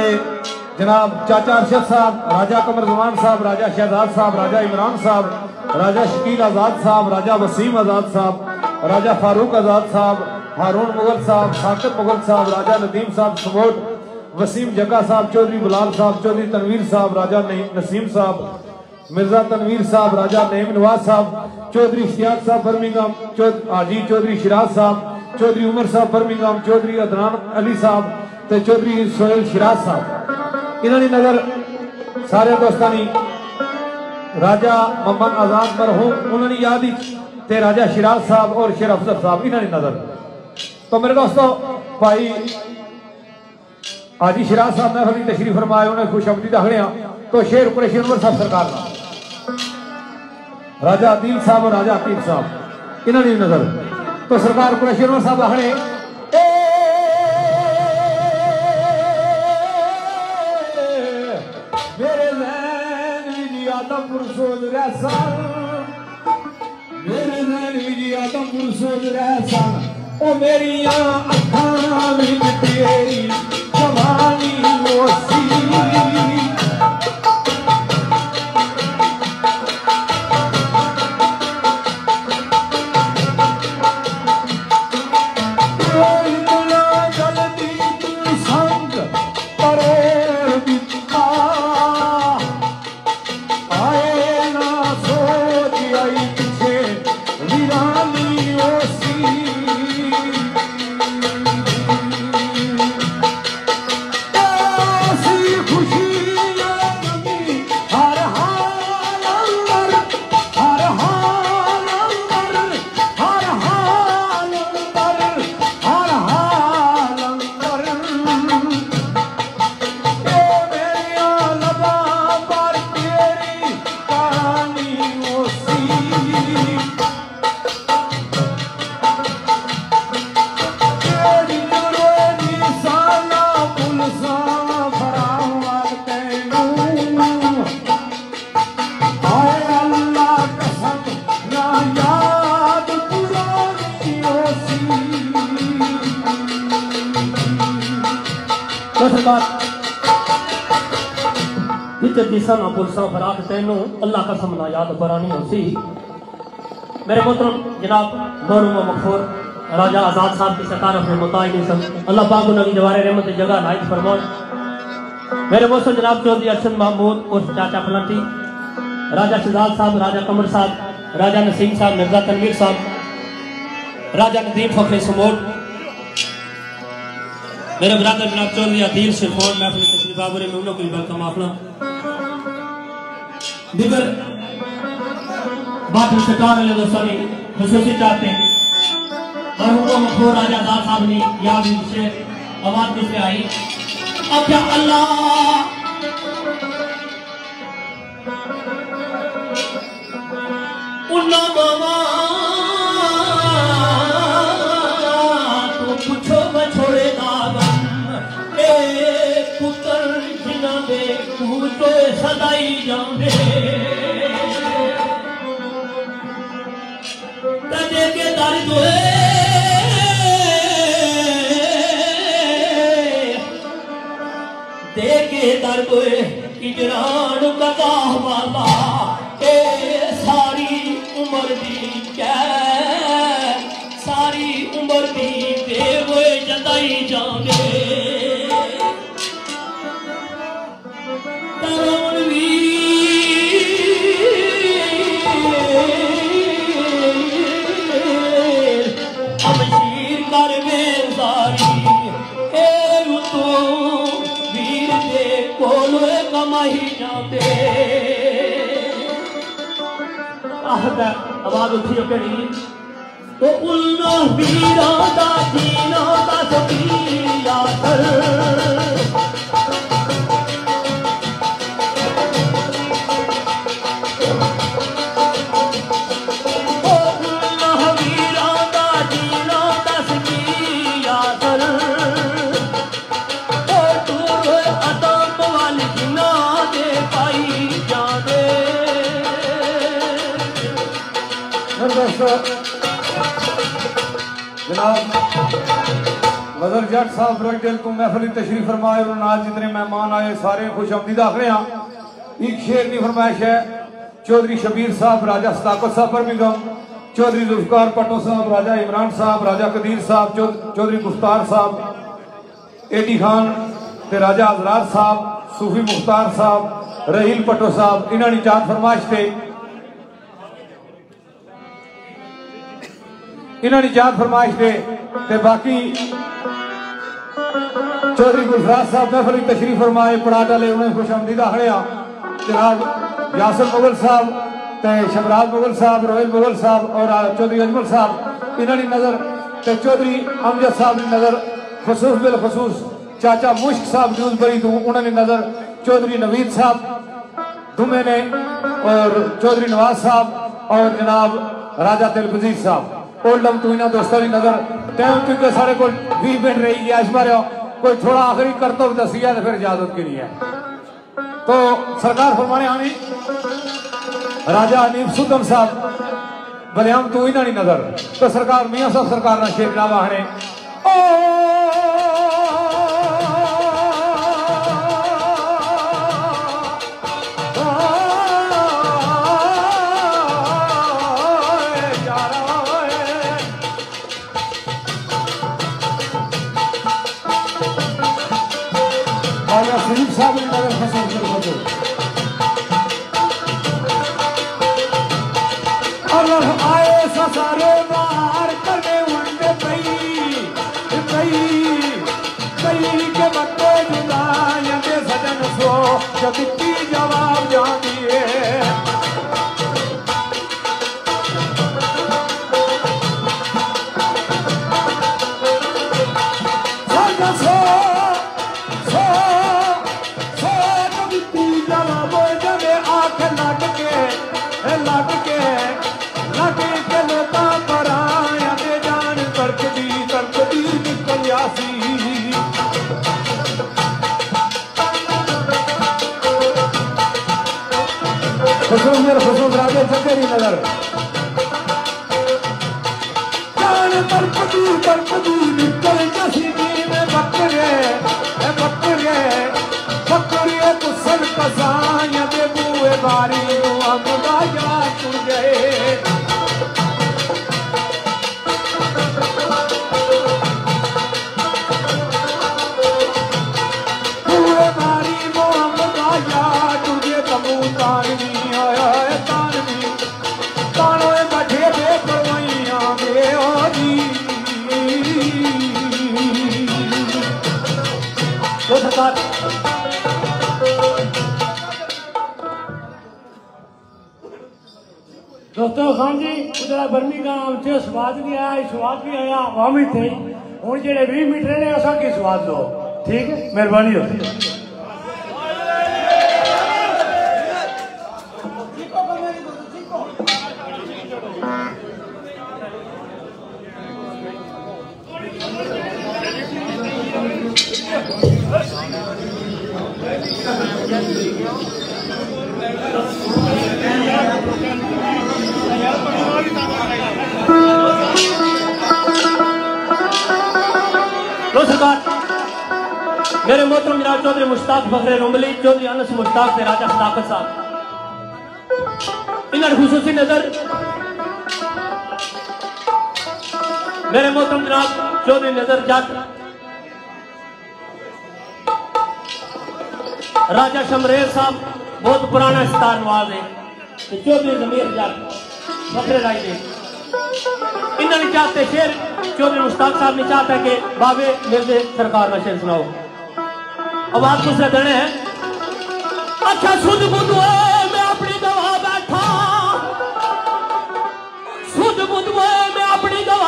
जनाब चाचा अरशद साहब राजा कमर जमान साहब राजा शहजाद साहब राजा इमरान साहब राजा शकील आजाद साहब राजा वसीम आजाद साहब राजा फारूक आजाद साहब हारून मुगल साहब साकिब मुगल साहब राजा नदीम साहब समोट वसीम जग्गा साहब चौधरी बुलाल साहब चौधरी तनवीर साहब राजा नसीम साहब मिर्जा तनवीर साहब राजा नईम नवाज साहब चौधरी इश्तियाक साहब बर्मिंघम हाजी चौधरी शिराज साहब चौधरी उमर साहब बर्मिंघम चौधरी अदनान अली साहब ते चौधरी सोहेल शिराज साहब इन्होंने नगर सारे दोस्तानी राजा मोहम्मद आजाद मरहूम उन्होंने याद ही ते राजा शिराज साहब और शेर अफजल साहब इन्होंने नजर। तो मेरे दोस्तों भाई हाजी शिराज साहब महफिल तशरीफ फरमाए उन्हें खुश आमदीद आखने तो शेर कुरैशी अनवर साहब सरकार ना राजा अदील साहब और राजा हकीम साहब इन्होंने नजर। तो सरकार कुरैशी अनवर साहब आखने मेरे जहन आदमपुर सोच रहा सन मेरे जहन आदमपुर सोच रहा सन ओ मेरी अखां विच तेरी जवानी ओसी अल्लाह का समना याद बरानी होसी। मेरे मोहतरम जनाब मरहूम मगफूर राजा आजाद साहब की सरकार अपने मुताइन सब अल्लाह पाक उनकी जवारे रहमत जगह नाइज फरमाए। मेरे मोहतरम जनाब चौधरी अरशद महमूद उर्फ चाचा पलंटी राजा शहजाद साहब राजा कमर साहब राजा नसीम साहब मिर्जा तनवीर साहब राजा नदीम फखरे समोट मेरे ब्रदर जनाब चौधरी अदील शिरफोन महफिल तशरीफ आवर में उन्होंने कोई वेलकम आखना दिगर बात सरकार वाले दोस्तों ने खुशूसी चाहते हैं मरहूम मखबूर राजा आजाद साहब ने याद से आवाज में से आई अब क्या अल्लाह उन्ना मामा तो पूछो मैं छोड़े दागम ए पुत्र जिना दे पूछो सदाई जाऊंगे तजे के दर्द दे के दर्द इजरान कदा वाला ए सारी उम्र दी क्या सारी उम्र दी देव जताई जाने अमशीर कर में सारी ए तो वीर दे कोलों कमाई जाते आवाज उठी कड़ी तो उन्ना वीरा दा जीना दा सकिया कर जनाब मदर जट साहब दिल को महफिल तशरीफ फरमाए और नाल जितने मेहमान आए सारे खुश आमदीद आखिर हैं। एक शेर की फरमाइश है चौधरी शबीर साहब राजा सदाकत साहब बर्मिंघम, चौधरी जुल्फकार पट्टो साहब, राजा इमरान साहब, राजा कदीर साहब, चौधरी मुख्तार साहब, एडी खान ते राजा अजरार साहब, सूफी मुख्तार साहब, रहील पट्टो साहब इन्होंने चार फरमाइश थे इन्होंने जात फरमाइश दे ते बाकी चौधरी गुलफराज साहब महफिल तशरीफ फरमाए पड़ाट वाले उन्हें खुश आमदीद आखिर जनाब यासर मुगल साहब ते शबराज मुगल साहब, रोहिल मुगल साहब और चौधरी अजमल साहब इन्होंने नजर ते चौधरी अमजद साहब की नजर खसूस बिल खसूस चाचा मुश्क साहब न्यूज़बरी तो उन्होंने नजर चौधरी नवीद साहब दुमे ने और चौधरी नवाज साहब और जनाब राजा दिलगजीर साहब ओल्डम तू इन्होंने दोस्तों की नजर टाइम क्योंकि सारे को 20 मिनट रही है इस बार कोई थोड़ा आखिरी करतब दसिया तो फिर इजाजत के लिए तो सरकार फरमाने आनी राजा अनीम सुदम साहब बलियाम तू इन्होंने नजर तो सरकार मियाँ साहब सरकार ना शेर ना वाहने साहब ने नजर फसल और आए सारे बाहर करने उल्टे पई के बच्चे जुदाई दे सजन सो जबकि जवाब जानी है खसूस राजे चकेरी नजर जान तरपदी निकल जसीनी में बकरे कुसल कसाया दे बुए बारी अमदा या तुझे बुए बारी मोहम्मदा या तुझे कबूतर दोस्तों खान जी उधर बर्मिंघम से स्वाद भी आया स्वाद भी आया आवामी थे हूँ जो 20 मिनट रहे असा की स्वाद लो ठीक है मेहरबानी होती मेरे मोहतरम जनाब चौधरी मुश्ताक फखरे रुमली, चौधरी अनस मुश्ताक से राजा सदाकत साहब इन्हें खुसूसी नजर मेरे मोहतरम जनाब चौधरी नजर जट राजा शमरेर साहब बहुत पुराना सितार नवाज है चौधरी जमीर जट फखरे राय ने इन्होंने चाहते शेर चौधरी मुश्ताक साहब ने चाहता है कि बाबे मिर्जे सरकार का शेर सुनाओ। अब आप कुछ देने हैं अच्छा सुध बुध मैं अपनी गवाह बैठा सुध बुध मैं अपनी गवाह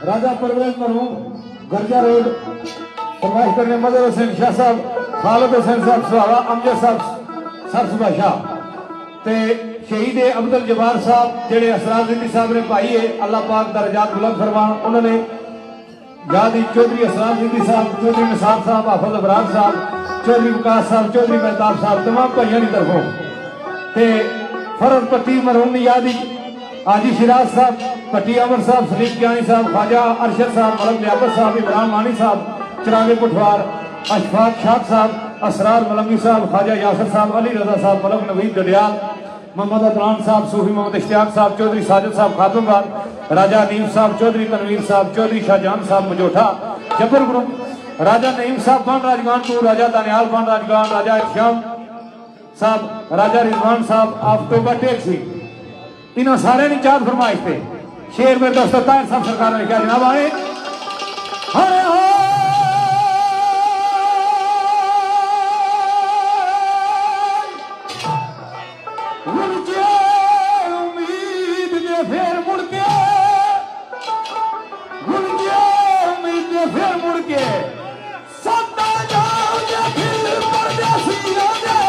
राजा परवेज मरहूम गर्जा रोड फरमाइश करने मदर हुसैन शाह साहब, खालिद हुसैन साहब सुहावा, अमजद साहब सरसुबा शाह ते शहीद अब्दुल जब्बार साहब जेड़े असरार जिंदी साहब ने भाई है, अल्लाह पाक दर्जात बुलंद फरमान। उन्होंने याद चौधरी असरार जिंदी साहब, चौधरी निसार साहब, हाफिज अबरार साहब, चौधरी विकास साहब, चौधरी मेहताब साहब तमाम भाइयों की तरफों ते फरज पट्टी मरहूम यादी हाजी शिराज साहब, पट्टी अमर साहब, सलीम ज्ञानी साहब, ख्वाजा अरशद साहब, मलक लियाकत साहब, इमरान मानी साहब, चिरागे पुठवार, अशफाक शाह साहब, असरार मलंगी साहब, ख्वाजा यासर साहब, अली रजा साहब, मलक नवीद गडियाल, मोहम्मद अदनान साहब, सूफी मोहम्मद इश्तियाक साहब, चौधरी साजिद साहब खातूनबाद, राजा नीम साहब, चौधरी तनवीर साहब, चौधरी शाहजहान साहब मजोठा जबर ग्रुप, राजा नईम साहब बन राजगानपुर, राजा दानियाल बन राजगान, राजा श्याम साहब, राजा रिजवान साहब आफ्तोबा टेक्सी, इन्होंने सारे ने चार फरमाइश थे शेर मेरे दोस्तों ताहिर साहब सरकार ने क्या जनाब आए हरे हो उम्मीद ने फिर मुड़ के फिर मुड़ के सदा जाओगे फिर परदेसी होगे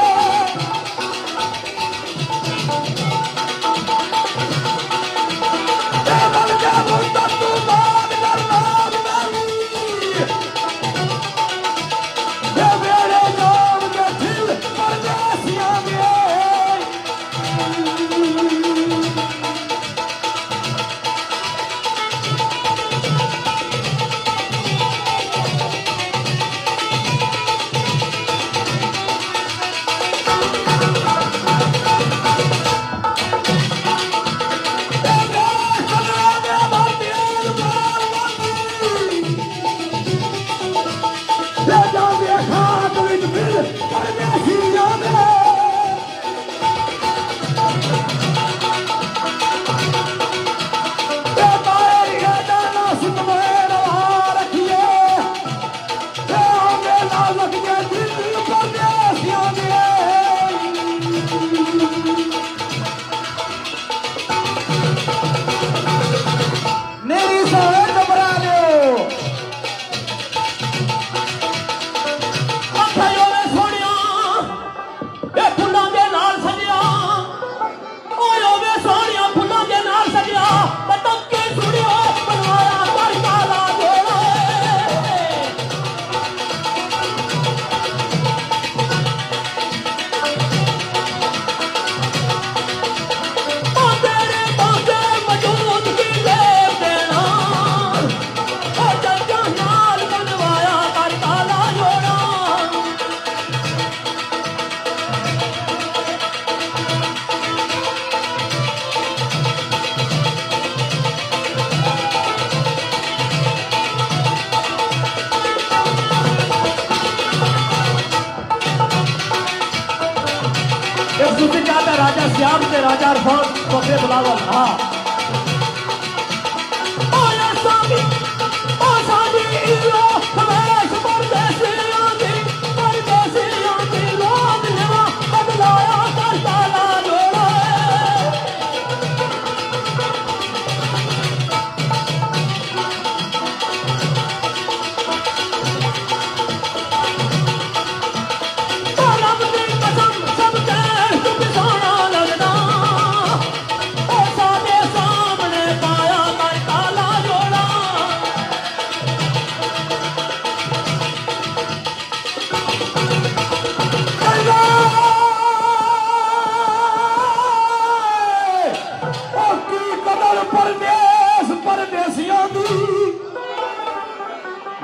राजा श्याम से राजा अरफान बकरे बुलावल हाँ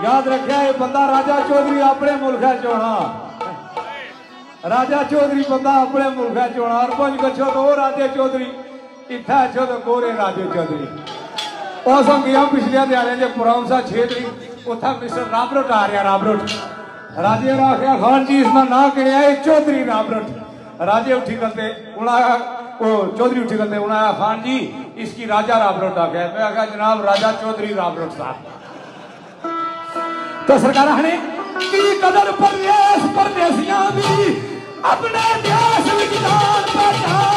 याद रखा है बंदा राजा चौधरी अपने मुल्क चोना राजा चौधरी बंदा अपने मुल्क चोना और कुछ गच्छो तो वो राजे चौधरी इतना अच्छो तो गोरे राजे चौधरी उस गया पिछले दिहाड़े जो पुराम सा 6 तरीक उथा मिस्टर राबरोट आ रहा राबरोट राजे ने आख्या खान जी इसका ना किया चौधरी राबरोट राजे उठी करते चौधरी उठी करते उन्हें खान जी इसकी राजा राबरोट आ गया मैं आख्या जनाब राजा चौधरी राबरोट साहब तो सरकार ने की कदर परदेसियां दी अपने देश विच जान पहचान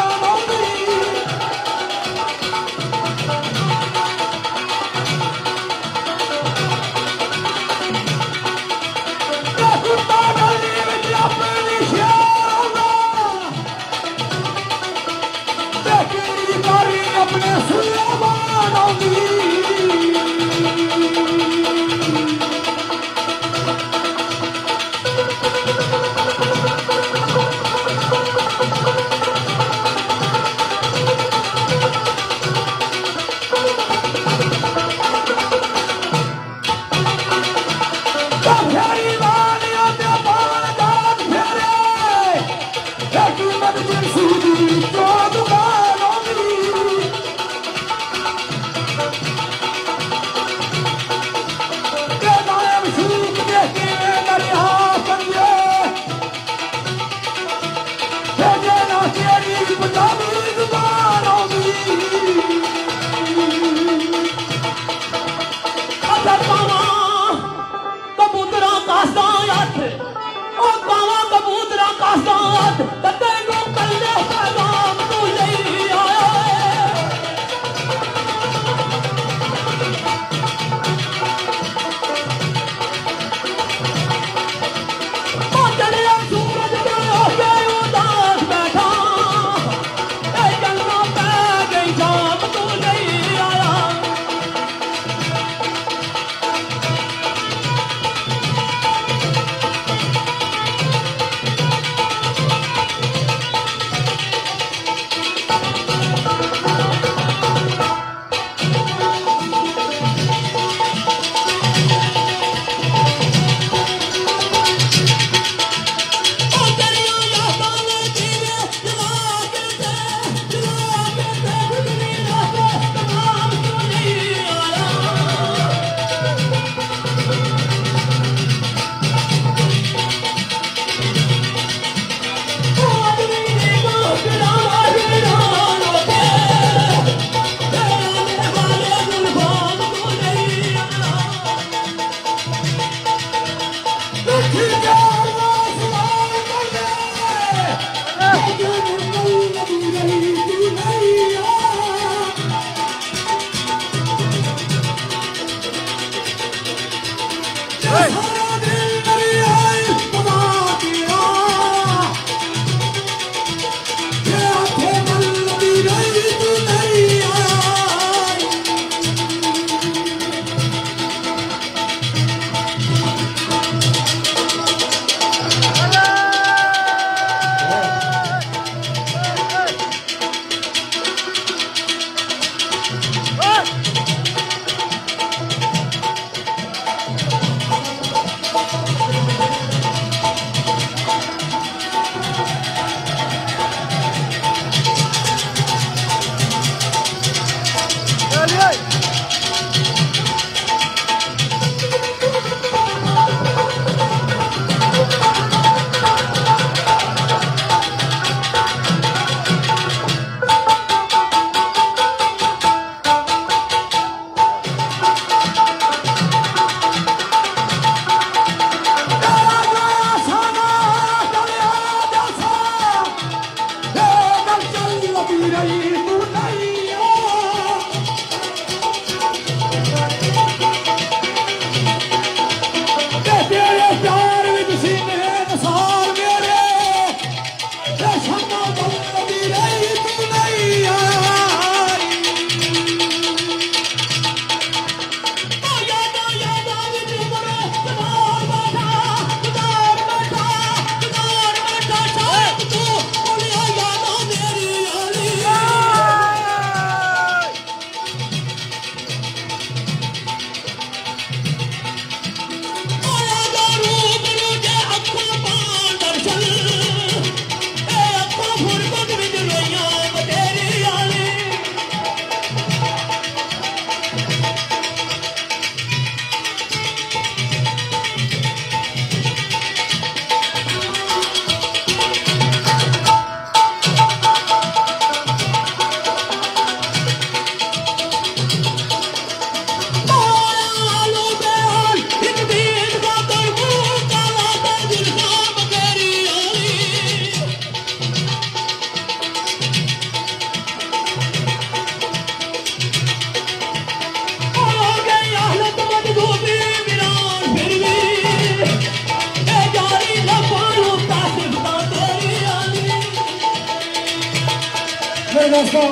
मेरे दोस्तों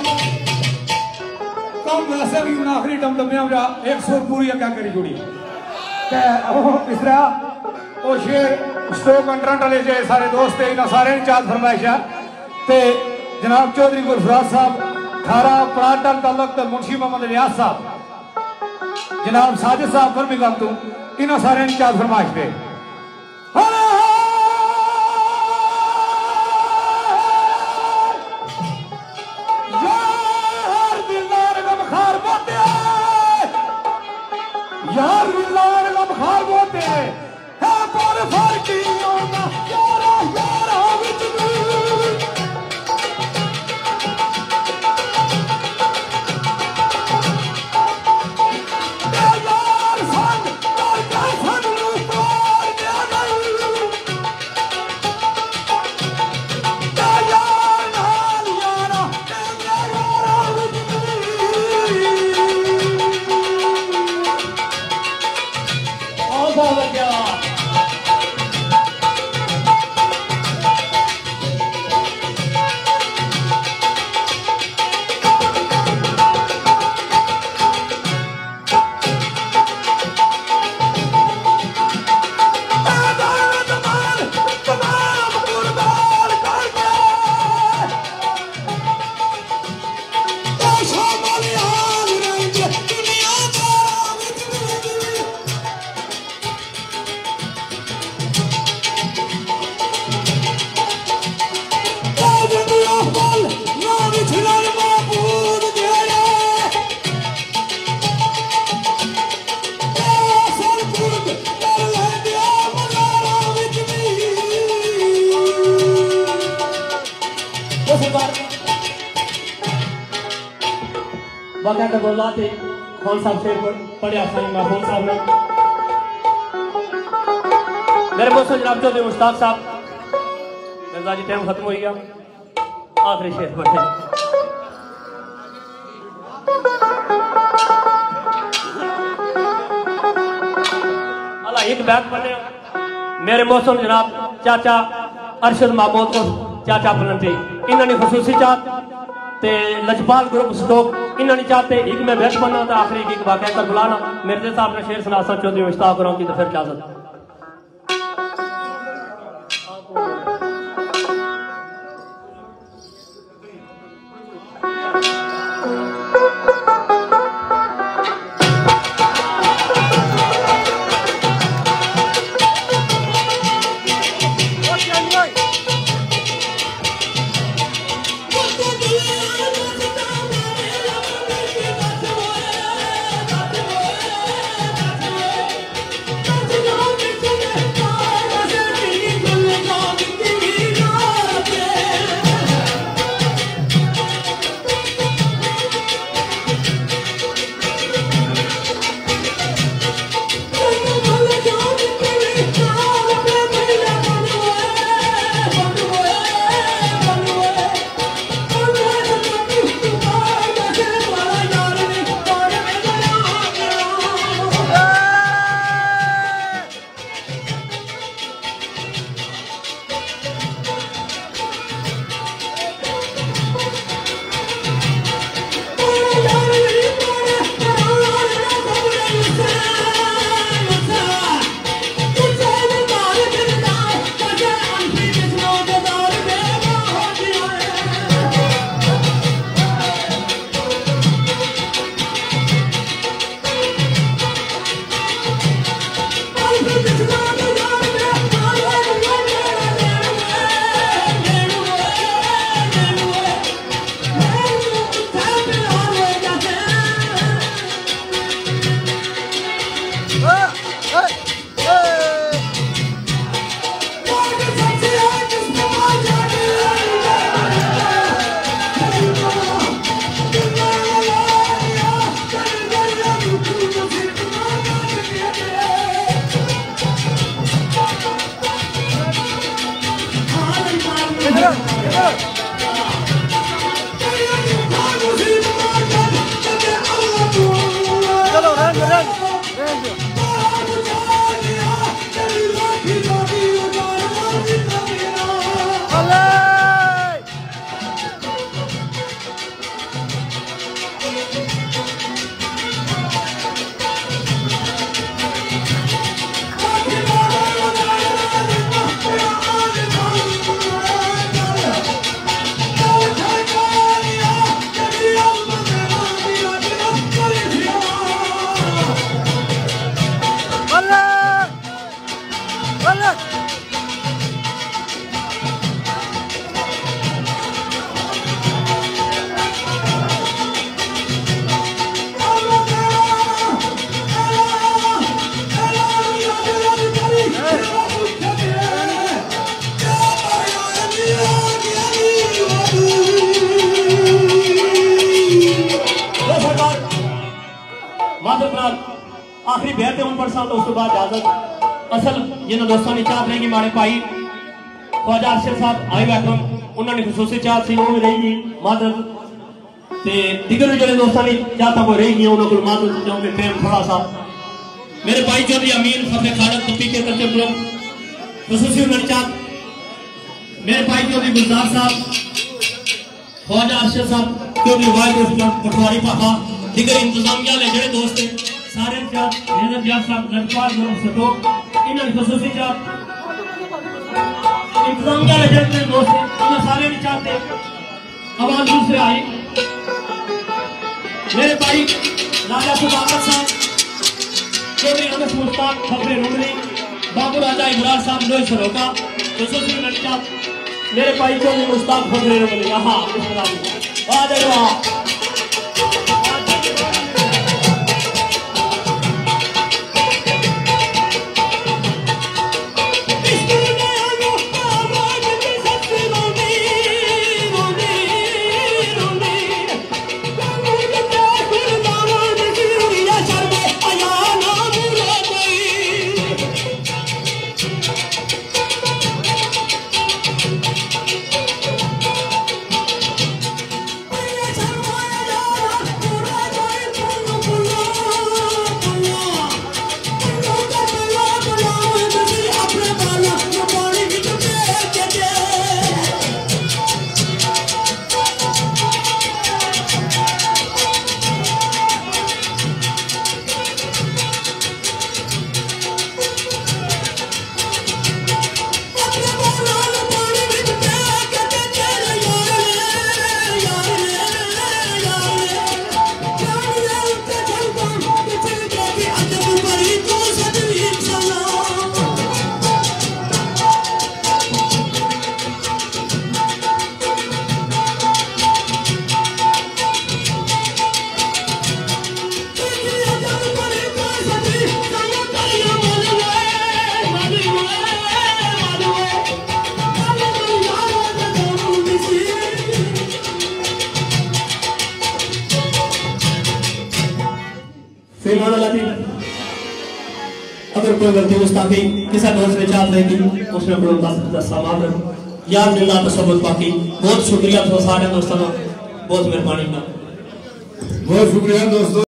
कम वैसे भी आखिरी दमदमे जा एक सुर पूरी क्या करी जुड़ी इस तरह वो शेर स्टोक कंट्रेंट वाले जो सारे दोस्त इन्होंने सारे चाल फरमाइश है जनाब चौधरी गुलफराज साहब खारा पराटल तलक मुंशी मोहम्मद रियाज साहब जनाब साजिद साहब बर्मिंघम तो इन्होंने सारे चाल फरमाइश पे यार विलार लबखार बोते है पर फर्की होना यारा यारा विच यार सन नु तोड़ दिया यार नाल यारा यारा विच बाकायदा बोलाते खान साहब शेर पढ़िया साईं महफूज साहब ने मेरे दोस्तों जनाब चौधरी मुश्ताक साहब मिर्जा जी टाइम खत्म हो गया आखिरी शेर पढ़े अल्लाह एक बैत पढ़े मेरे मौसम जनाब चाचा अरशद महमूद और चाचा पलंटी इन्होंने खसूसी चाहत ते लजपाल ग्रुप स्टॉक इन्होंने चाहते एक मैं बैठ बनना था आखिरी एक वाकया कर बुलाना मेरे साहब ने शेर सुना चौधरी मुश्ताक और की तो फिर इजाजत मेरी बेहद है उन पर साथ उसके बाद इजाजत असल जिन्होंने दोस्तों ने चाहते रहेंगे हमारे भाई ख्वाजा अरशद साहब आई बैठे उन्होंने खसूसी चाहत सी वो भी रहेगी मदद ते दिगर जो दोस्तों ने चाहता वो रहेगी उन्होंने मदद चाहूंगे प्रेम थोड़ा सा मेरे भाई चौधरी अमीन फतेह खालद तो पीके करते ब्लॉक खसूसी उन्होंने चाहत मेरे भाई चौधरी गुलजार साहब ख्वाजा अरशद साहब चौधरी वाहिद पटवारी पापा दिगर इंतजामिया ले जड़े दोस्त हैं सारे निज़ाम जात साहब लटवार ग्रुप सतो इन्होंने खसूसी चाहत इंतजामिया ले जड़े दोस्त हैं इन्होंने सारे नहीं चाहते आवाज दूसरे आई मेरे भाई राजा सुधाकर साहब चौधरी अनस मुश्ताक फखरे रुमली बाबू राजा इब्रार साहब लोई सरोका खसूसी उन्होंने चाहत मेरे भाई चौधरी मुश्ताक फखरे रुमली हाँ वाह जय वाह अगर कोई गलती मुस्ताफी किसी दोस्त ने चाहत रहेगी उसने अपना सामान याद जिंदा तसब्बुत बाकी बहुत शुक्रिया तो सारे दोस्तों बहुत मेहरबानी बहुत शुक्रिया दोस्तों।